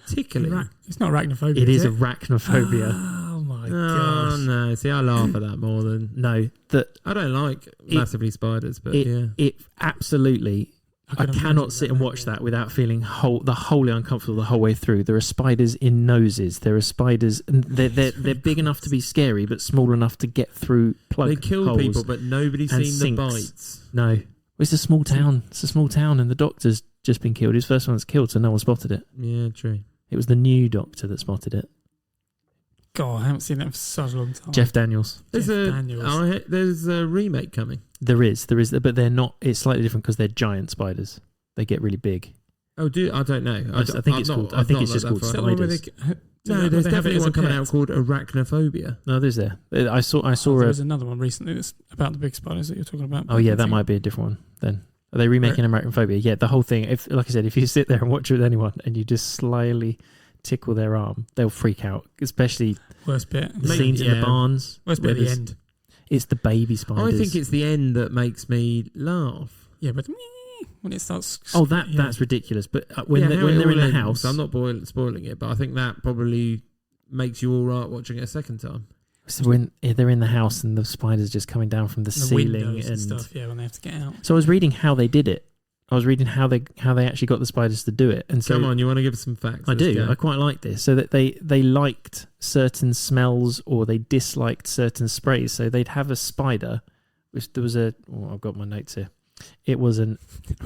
Tickling. It's not arachnophobia. It is it? arachnophobia. Oh my Oh gosh. no! See, I laugh at that more than No, that I don't like massively spiders, but yeah. it absolutely. I could cannot imagine sit and watch yeah. that without feeling wholly uncomfortable the whole way through. There are spiders in noses. There are spiders, and they're big enough to be scary, but small enough to get through plug They kill holes. people, but nobody's and seen the sinks. bites. No, it's a small town. It's a small town, and the doctor's just been killed. His first one's killed, so no one spotted it. Yeah, true. It was the new doctor that spotted it. God, I haven't seen that for such a long time. Jeff Daniels. There's a Daniels. there's a remake coming. There is, but they're not. It's slightly different because they're giant spiders. They get really big. Oh, I don't know. I think it's called. I think it's just called Is that the one where they, spiders. No, there's they have it definitely as a one coming pet? out called Arachnophobia. No, there's there. I saw There a. was another one recently that's about the big spiders that you're talking about. Oh yeah, that might be a different one then. Are they remaking American Phobia? Yeah, the whole thing. If, like I said, if you sit there and watch it with anyone and you just slyly tickle their arm, they'll freak out. Especially worst bit. the scenes in the barns. Worst bit at the end. It's the baby spiders. I think it's the end that makes me laugh. Yeah, but when it starts... Oh, that's ridiculous. But when they're in the house... I'm not spoiling it, but I think that probably makes you all right watching it a second time. So when they're in the house and the spiders just coming down from the ceiling and stuff, yeah, when they have to get out. So I was reading how they did it. I was reading how they actually got the spiders to do it. And so come on, you want to give us some facts? I do. I quite like this. So that they liked certain smells or they disliked certain sprays. So they'd have a spider, which there was I've got my notes here. It was an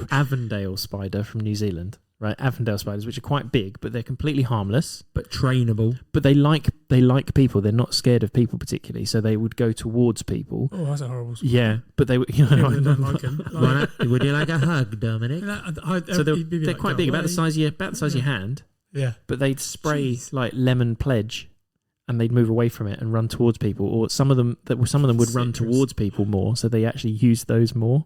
Avondale spider from New Zealand. Right, Avondale spiders, which are quite big, but they're completely harmless, but trainable. But they like people. They're not scared of people particularly, so they would go towards people. Oh, that's a horrible spider. Yeah, but they would. They don't like them. Would you like a hug, Dominic? So they're quite big, about the size of your hand. Yeah, but they'd spray like lemon pledge, and they'd move away from it and run towards people. Or some of them would run towards people more, so they actually used those more.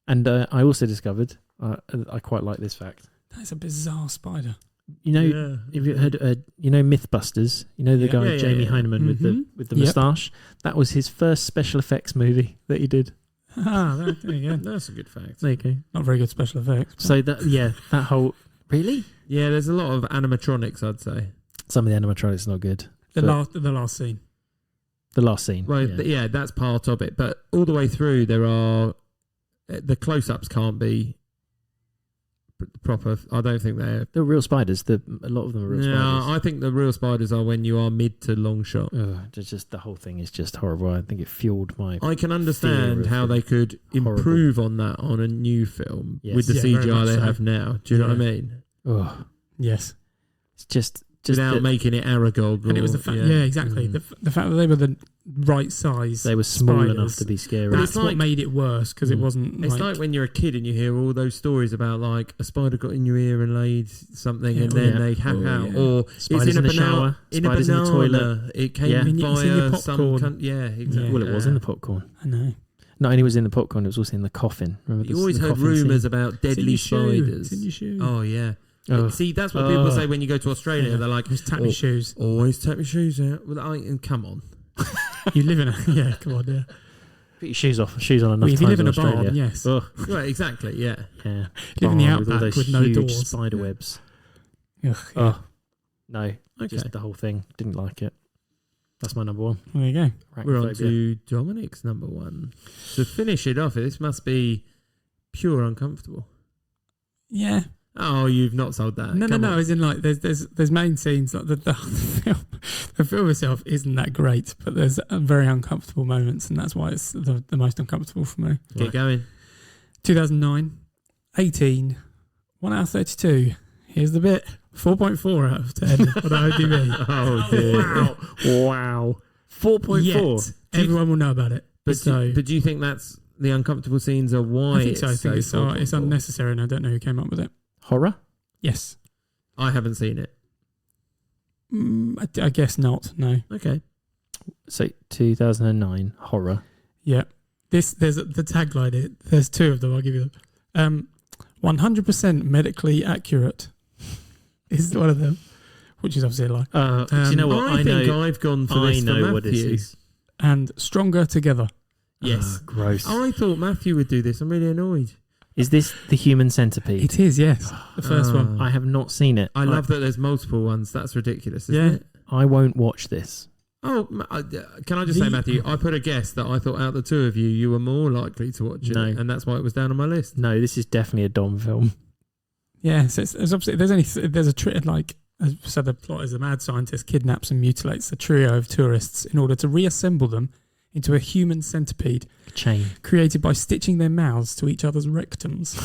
And I also discovered I quite like this fact. That's a bizarre spider. You know, have you heard? Mythbusters. You know the guy Jamie Heineman with the moustache. That was his first special effects movie that he did. There you go. That's a good fact. There you go. Not very good special effects. But. So that whole really. Yeah, there's a lot of animatronics. I'd say some of the animatronics are not good. The last scene. The last scene. Well, that's part of it. But all the way through, there are the close-ups can't be proper. I don't think they're real spiders. A lot of them are real spiders. No, I think the real spiders are when you are mid to long shot. Just the whole thing is just horrible. I think it fueled my. I can understand how they could improve on that on a new film with the CGI they have now. Do you know what I mean? Oh yes, it's just without making it Aragog. And it was the fact. Yeah, exactly. The fact that they were the right size. They were small enough to be scary. That's what made it worse because it wasn't. It's like when you're a kid and you hear all those stories about like a spider got in your ear and laid something, and then they hack out, or spiders in the shower, spiders in the toilet. It came via some. Exactly. Well, it was in the popcorn. I know. Not only was it in the popcorn, it was also in the coffin. Remember, you always heard rumours about deadly spiders. It's in your shoe. Oh yeah. See, that's what people say when you go to Australia. They're like, "Just tap your shoes. Always tap your shoes out." Well, come on. You live in come on, yeah. Put your shoes off. Shoes on enough if you live in a Australia. barn, yes. Right, exactly, yeah. Live in the outback with no doors. Spider webs. Ugh, no, just the whole thing. Didn't like it. That's my number one. There you go. We're on to Dominic's number one. To finish it off, this must be pure uncomfortable. Yeah. Oh, you've not sold that. No. As in, like, there's main scenes like the film itself isn't that great, but there's very uncomfortable moments, and that's why it's the most uncomfortable for me. Keep going. 2009, 18, 1 out of 32. Here's the bit: 4.4 out of 10 on IMDb. Oh dear! Wow. 4.4. Everyone will know about it. But do you think that's the uncomfortable scenes are why? I think so. I think it's unnecessary, and I don't know who came up with it. Horror? Yes. I haven't seen it. I guess not. No. Okay. So 2009 horror. Yeah. There's the tagline. There's two of them. I'll give you them. 100% medically accurate is one of them, which is obviously a lie. Do you know what? I think I've gone for this. I know what this is. And Stronger Together. Yes. Gross. I thought Matthew would do this. I'm really annoyed. Is this The Human Centipede? It is, yes. The first one. I have not seen it. I love that there's multiple ones. That's ridiculous, isn't it? I won't watch this. Oh, can I just say, Matthew, I put a guess that I thought out of the two of you, you were more likely to watch it. No. And that's why it was down on my list. No, this is definitely a Dom film. Yeah, so it's obviously, there's a trick, like, so the plot is a mad scientist kidnaps and mutilates a trio of tourists in order to reassemble them into a human centipede chain created by stitching their mouths to each other's rectums.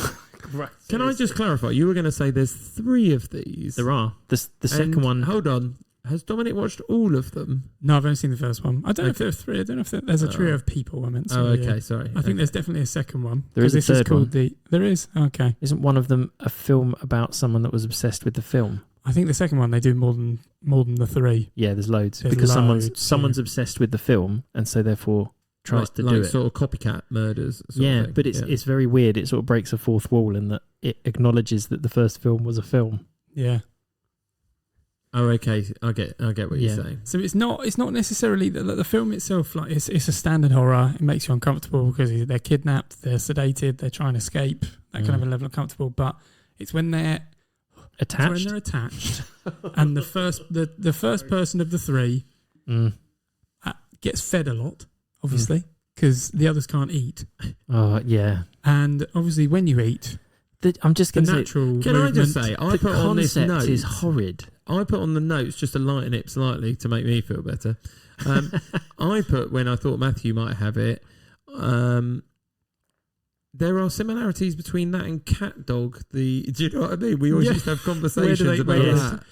Can I just clarify? You were going to say there's 3 of these. There are. The second one. Hold on. Has Dominic watched all of them? No, I've only seen the first one. I don't know if there are 3. I don't know if there's a trio of people. I meant. Sorry. I think there's definitely a second one. There is a third one. There is. Okay. Isn't one of them a film about someone that was obsessed with the film? I think the second one they do more than the 3. Yeah, there's loads because someone's obsessed with the film, and so therefore tries to like do it. sort of copycat murders. Sort of thing. But it's very weird. It sort of breaks a fourth wall in that it acknowledges that the first film was a film. Yeah. Oh, okay. I get what you're saying. So it's not necessarily the film itself. Like it's a standard horror. It makes you uncomfortable because they're kidnapped, they're sedated, they're trying to escape. That kind of a level of comfortable. But it's when they're attached, and the first person of the three gets fed a lot, obviously, because the others can't eat. Oh yeah. And obviously, when you eat, I'm just going to say, natural. Can I just say, I put on this note is horrid. I put on the notes just to lighten it slightly to make me feel better. I put when I thought Matthew might have it. There are similarities between that and Cat Dog. Do you know what I mean? We always used to have conversations about that.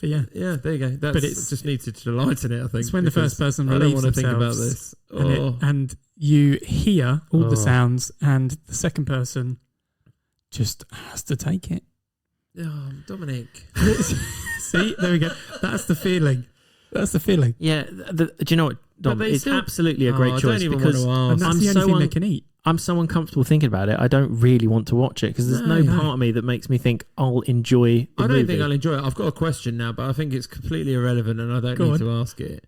But yeah, there you go. But it's just needed to lighten it. I think it's when the first person I don't relieves want to think about themselves, this. and you hear all the sounds, and the second person just has to take it. Oh, Dominic. See, there we go. That's the feeling. Yeah. Do you know what, Dom? It's absolutely a great choice because and that's the only thing they can eat. I'm so uncomfortable thinking about it. I don't really want to watch it because there's no part of me that makes me think I'll enjoy the movie. Think I'll enjoy it. I've got a question now, but I think it's completely irrelevant and I don't need to ask it.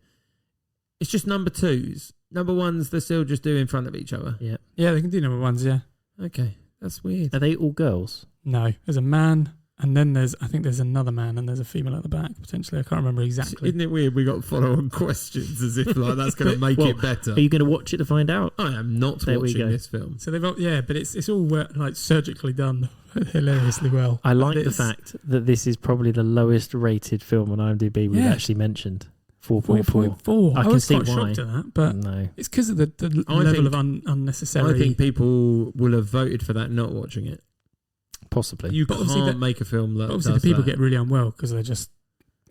It's just number twos. Number ones, they're still just doing in front of each other. Yeah. Yeah, they can do number ones, yeah. Okay. That's weird. Are they all girls? No. There's a man, and then there's another man, and there's a female at the back, potentially. I can't remember exactly. Isn't it weird we got follow-on questions as if like that's going to make it better? Are you going to watch it to find out? I am not watching this film. So they've but it's all like surgically done hilariously well. I like the fact that this is probably the lowest rated film on IMDb we've actually mentioned. 4.4. I was see quite why. shocked at that, but no. It's because of the level of unnecessary. I think people will have voted for that not watching it. Possibly. You can't make a film that obviously does the people that. get really unwell because they're just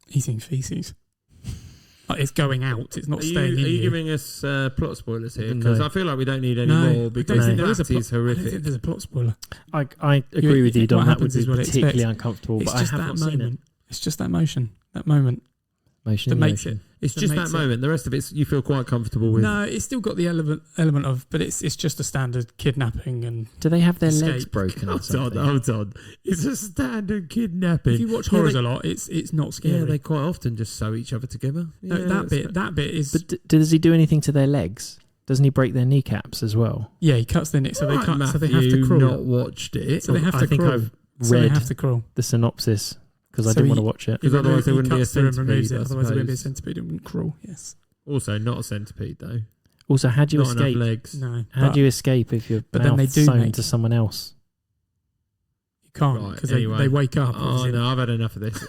eating feces. Like it's going out. It's not staying in. Are you giving us plot spoilers here? No. Because I feel like we don't need any more because that is horrific. I don't think there's a plot spoiler. I agree with you, Don. That would be what particularly uncomfortable, but I haven't seen it. It's just that moment. Motion that makes it. It's just that moment. The rest of it, you feel quite comfortable with. No, it's still got the element of, but it's just a standard kidnapping and. Do they have their escape. legs broken or something? Hold on. It's a standard kidnapping. If you watch horrors a lot, it's not scary. Yeah, they quite often just sew each other together. No, that bit is. But does he do anything to their legs? Doesn't he break their kneecaps as well? Yeah, he cuts their neck, so they can't. Matthew, So they have to crawl. Not watched it. So they have to I think crawl. I've So they read have to crawl the synopsis because I didn't want to watch it. Because otherwise there wouldn't be a centipede. Otherwise there wouldn't be a centipede. It wouldn't crawl. Yes. Also, not a centipede though. Also, how do you not escape? Enough legs. No. How do you escape if you're then they do sewn to someone else? You can't because they wake up. Oh no, I've had enough of this.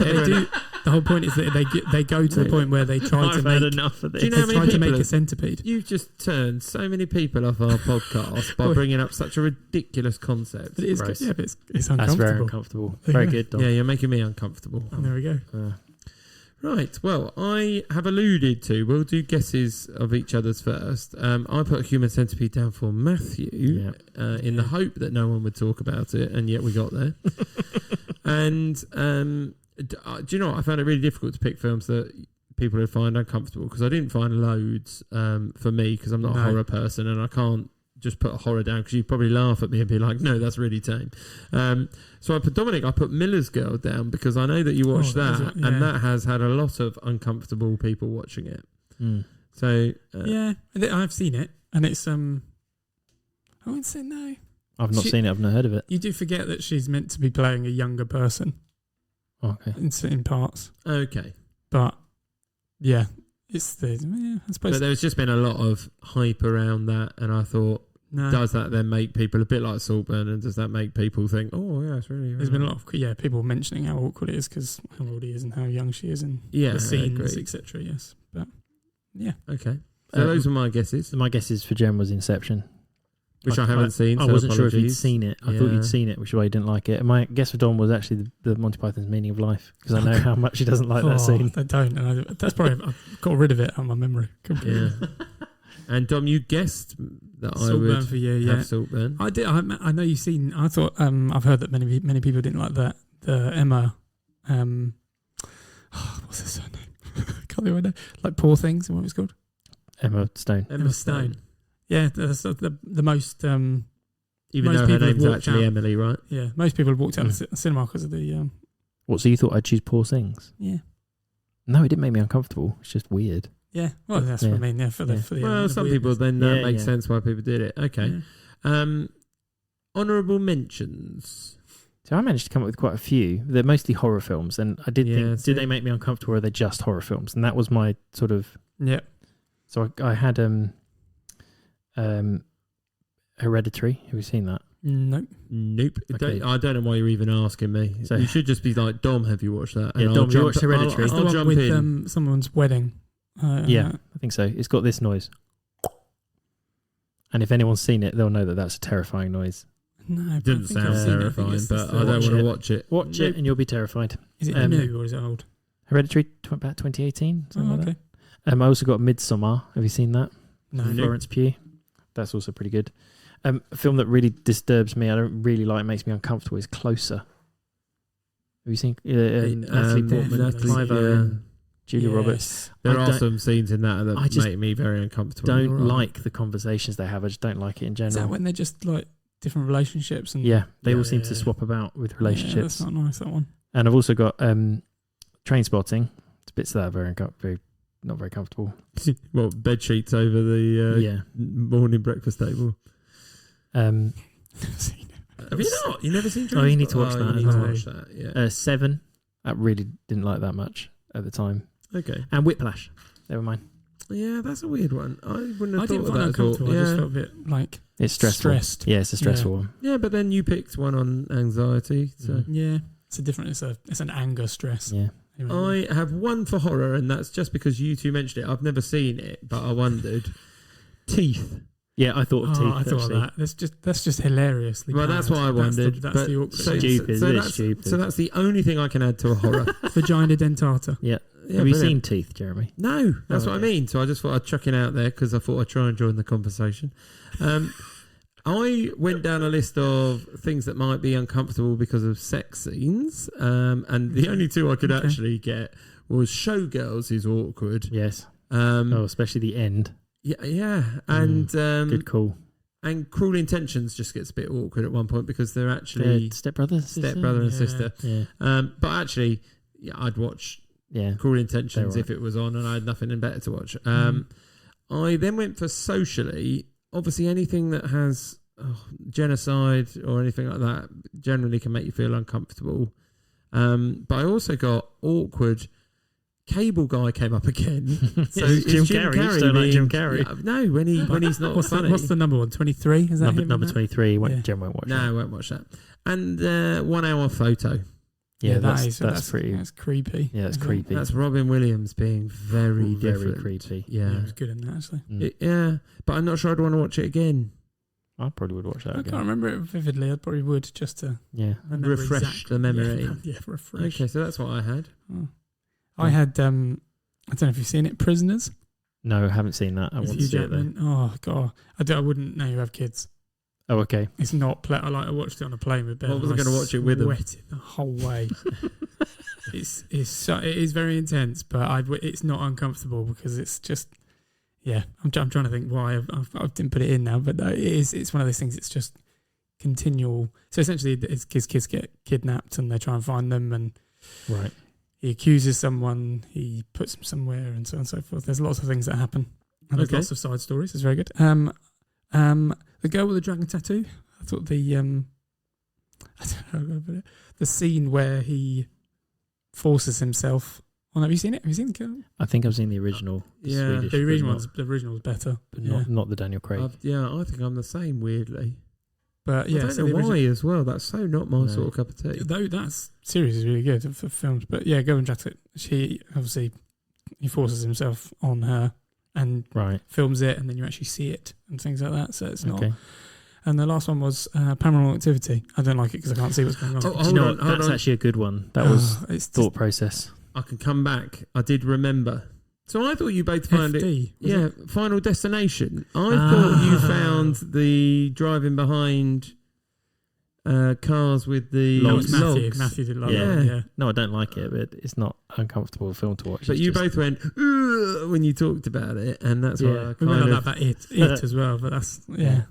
The whole point is that they go to the point where they try to make. enough of this. Do you know they try to make a centipede. You've just turned so many people off our podcast by bringing up such a ridiculous concept. But it's uncomfortable. That's very uncomfortable. Very good, Dom. Yeah, you're making me uncomfortable. And there we go. Right, well, I have alluded to, we'll do guesses of each other's first. I put a human centipede down for Matthew in the hope that no one would talk about it, and yet we got there. And do you know what? I found it really difficult to pick films that people would find uncomfortable because I didn't find loads for me because I'm not a horror person and I can't just put a horror down because you'd probably laugh at me and be like, no, that's really tame. So I put Miller's Girl down because I know that you watched that and that has had a lot of uncomfortable people watching it. So yeah, I've seen it and it's I wouldn't say no. I've not seen it. I've not heard of it. You do forget that she's meant to be playing a younger person. Okay. In parts. Okay. But yeah, I suppose. But there's just been a lot of hype around that, and I thought, does that then make people a bit like Saltburn, and does that make people think, oh yeah, it's really? There's been a lot of people mentioning how awkward it is because how old he is and how young she is and the scenes, etc. Yes, but yeah. Okay. So those are my guesses. My guesses for Jem was Inception. Which I haven't seen. I wasn't sure if you'd seen it. I thought Yeah. you'd seen it, which is why you didn't like it. And my guess for Don was actually the Monty Python's Meaning of Life, because I know how much he doesn't like that scene. I don't. And that's probably I've got rid of it out of my memory. Yeah. And Dom, you guessed that Saltburn I would for you, have Saltburn. I did. I know you've seen. I thought. I've heard that many people didn't like that. The Emma. What's her surname? Can't remember. Like Poor Things. What it was called? Emma Stone. Emma Stone. Yeah, that's the most. Even Most though her people have name's walked actually out. Emily, right? Yeah, most people have walked out of the cinema because of the. What? So you thought I'd choose Poor Things? Yeah. No, it didn't make me uncomfortable. It's just weird. Yeah, well, that's what I mean. Yeah, for the Well, element of some people weirdness. then that Yeah, makes yeah. sense why people did it. Okay. Yeah. Honourable mentions. So I managed to come up with quite a few. They're mostly horror films, and I did Yeah, think, see? did they make me uncomfortable, or are they just horror films? And that was my sort of. Yeah. So I had Hereditary. Have you seen that? Nope. Nope. Okay. I don't know why you're even asking me. So- you should just be like, Dom, have you watched that? Yeah, I'll Dom, you watched Hereditary. That's I'll the one jump with in. someone's wedding. Yeah, I think so. It's got this noise. And if anyone's seen it, they'll know that that's a terrifying noise. No, It doesn't sound terrifying, but I don't want to watch it. Watch it and you'll be terrified. Is it Um, new or is it old? Hereditary, about 2018. Something Oh, like okay. that. I also got Midsommar. Have you seen that? No. Nope. Florence Pugh. That's also pretty good. A film that really disturbs me, I don't really like, makes me uncomfortable, is Closer. Have you seen Natalie Portman, Natalie, Clive yeah. Owen, Julia Roberts? There I are don't- some scenes in that I that just make me very uncomfortable. Don't Right. like the conversations they have. I just don't like it in Is that general. when they're just like different relationships? And Yeah, they all Yeah, seem to yeah. swap about with Yeah, relationships. that's not nice, that one. And I've also got Train Spotting. It's bits that are very not very comfortable. Well, bed sheets over the Yeah. morning breakfast table. Never seen it. Have you not? You never seen? Oh, you need to watch Oh, that You as need to well. watch that. Yeah. 7. I really didn't like that much at the time. Okay. And Whiplash. They were mine. Yeah, that's a weird one. I wouldn't have I thought didn't of find that it at all. uncomfortable. I just Yeah. felt a bit like It's stressful. stressed. Yeah, it's a stressful one. Yeah, but then you picked one on anxiety. So Mhm. Yeah, it's an anger stress. Yeah. I have one for horror, and that's just because you two mentioned it. I've never seen it, but I wondered. Teeth. Yeah, I thought of Teeth. I thought actually. of that. That's just hilariously. Well, bad. that's what I wondered. That's but the awkward. so, Stupid, so it is that's, stupid. so that's the only thing I can add to a horror. Vagina dentata. Yeah. Yeah, Have you brilliant. seen Teeth, Jeremy? No, that's Oh, what I okay. mean. So I just thought I'd chuck it out there because I thought I'd try and join the conversation. I went down a list of things that might be uncomfortable because of sex scenes, and the only two I could Okay. actually get was Showgirls is awkward. Yes. Oh, Especially the end. yeah, and Good call. and Cruel Intentions just gets a bit awkward at one point because they're actually Stepbrother, stepbrother and Yeah. sister. Yeah. But actually, yeah, I'd watch Yeah. Cruel Intentions They're if it was on and I had nothing better to watch. I then went for Socially. Obviously, anything that has genocide or anything like that generally can make you feel uncomfortable. But I also got Awkward. Cable Guy came up again. So It's Jim it's Carrey. You just don't like Jim Carrey. Yeah, no, when he's not funny. What's the number one? 23? Is that him in Number that? 23. Yeah. Jem won't watch No, that. I won't watch that. And 1 Hour Photo. Yeah, that's pretty. That's creepy. Yeah, it's I think. creepy. That's Robin Williams being very different. creepy. Yeah, Yeah. it was good in that actually. Mm. Yeah, but I'm not sure I'd want to watch it again. I probably would watch that I again. can't remember it vividly. I probably would just to Yeah. remember Refresh exactly. the memory. Yeah, refresh. Okay, so that's what I had. Oh. I had I don't know if you've seen it, Prisoners. No, I haven't seen that. I with want to Hugh see it though. Jackman. Oh god, I wouldn't know you have kids. Oh, okay. It's not. I watched it on a plane with Ben. What was and I gonna watch it with him? Sweated the whole way. it is very intense, but it's not uncomfortable because it's just. Yeah, I'm trying to think why I didn't put it in now, but no, it's one of those things. It's just continual. So essentially, his kids get kidnapped and they try and find them, and Right. he accuses someone, he puts them somewhere, and so on and so forth. There's lots of things that happen, and there's Okay. lots of side stories. It's very good. The girl with the dragon tattoo. I thought I don't know how to put it. The scene where he forces himself. Oh, have you seen it? Have you seen the girl? I think I've seen the original. Yeah. Swedish, The original but the original's better. but Yeah. not the Daniel Craig. I think I'm the same, weirdly. But yeah, I so don't the know original- why as well. That's so not my No. sort of cup of tea. Though that series is really good for films. But yeah, Go and Jack it. He forces himself on her and Right. films it, and then you actually see it and things like that. So it's not. Okay. And the last one was Paranormal Activity. I don't like it because I can't see what's going on. Oh, Do you hold know on, what? hold That's on. actually a good one. That was it's just thought process. I can come back. I did remember. So I thought you both found it. FD. was Yeah, it? Final Destination. I thought you found the driving behind cars with the No, Logs. it's Matthew. logs. Matthew did like Yeah. that. Yeah. No, I don't like it, but it's not uncomfortable film to watch. But It's you just- both went "Ugh," when you talked about it, and that's why I We went kind on of... about it as well, but that's yeah.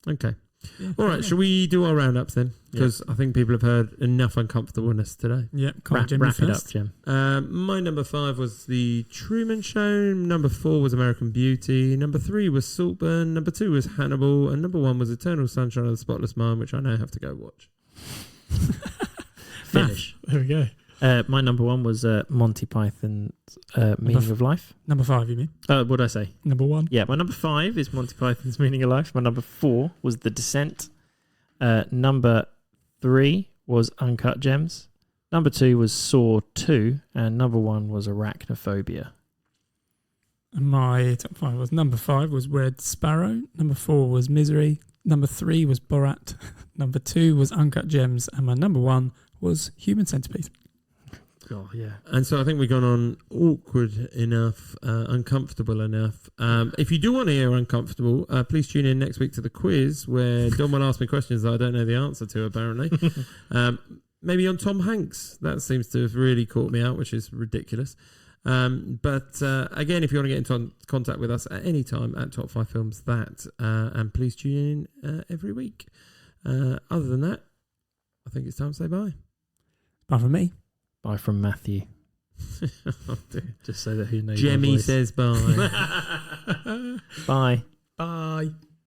Okay. Yeah. All right, shall we do our roundups then? Because I think people have heard enough uncomfortableness today. Yeah, can't wrap, Jim wrap it up, first. Jim. My number 5 was The Truman Show. Number 4 was American Beauty. Number 3 was Saltburn. Number 2 was Hannibal. And number 1 was Eternal Sunshine of the Spotless Mind, which I now have to go watch. Finish. There we go. My number 1 was Monty Python's Meaning of Life. Number 5, you mean? What did I say? Number 1. Yeah, my number 5 is Monty Python's Meaning of Life. My number 4 was The Descent. Number 3 was Uncut Gems. Number 2 was Saw 2. And number 1 was Arachnophobia. And my top 5 was number 5 was Red Sparrow. Number 4 was Misery. Number 3 was Borat. Number 2 was Uncut Gems. And my number 1 was Human Centipede. Oh, yeah. And so I think we've gone on awkward enough, uncomfortable enough. If you do want to hear uncomfortable, please tune in next week to the quiz where Don will ask me questions that I don't know the answer to, apparently. Maybe on Tom Hanks. That seems to have really caught me out, which is ridiculous. But again, if you want to get in contact with us at any time at Top 5 Films, and please tune in every week. Other than that, I think it's time to say bye. Apart from me. Bye from Matthew. Oh, dear. Just so that he knows. Jemmy says bye. Bye. Bye.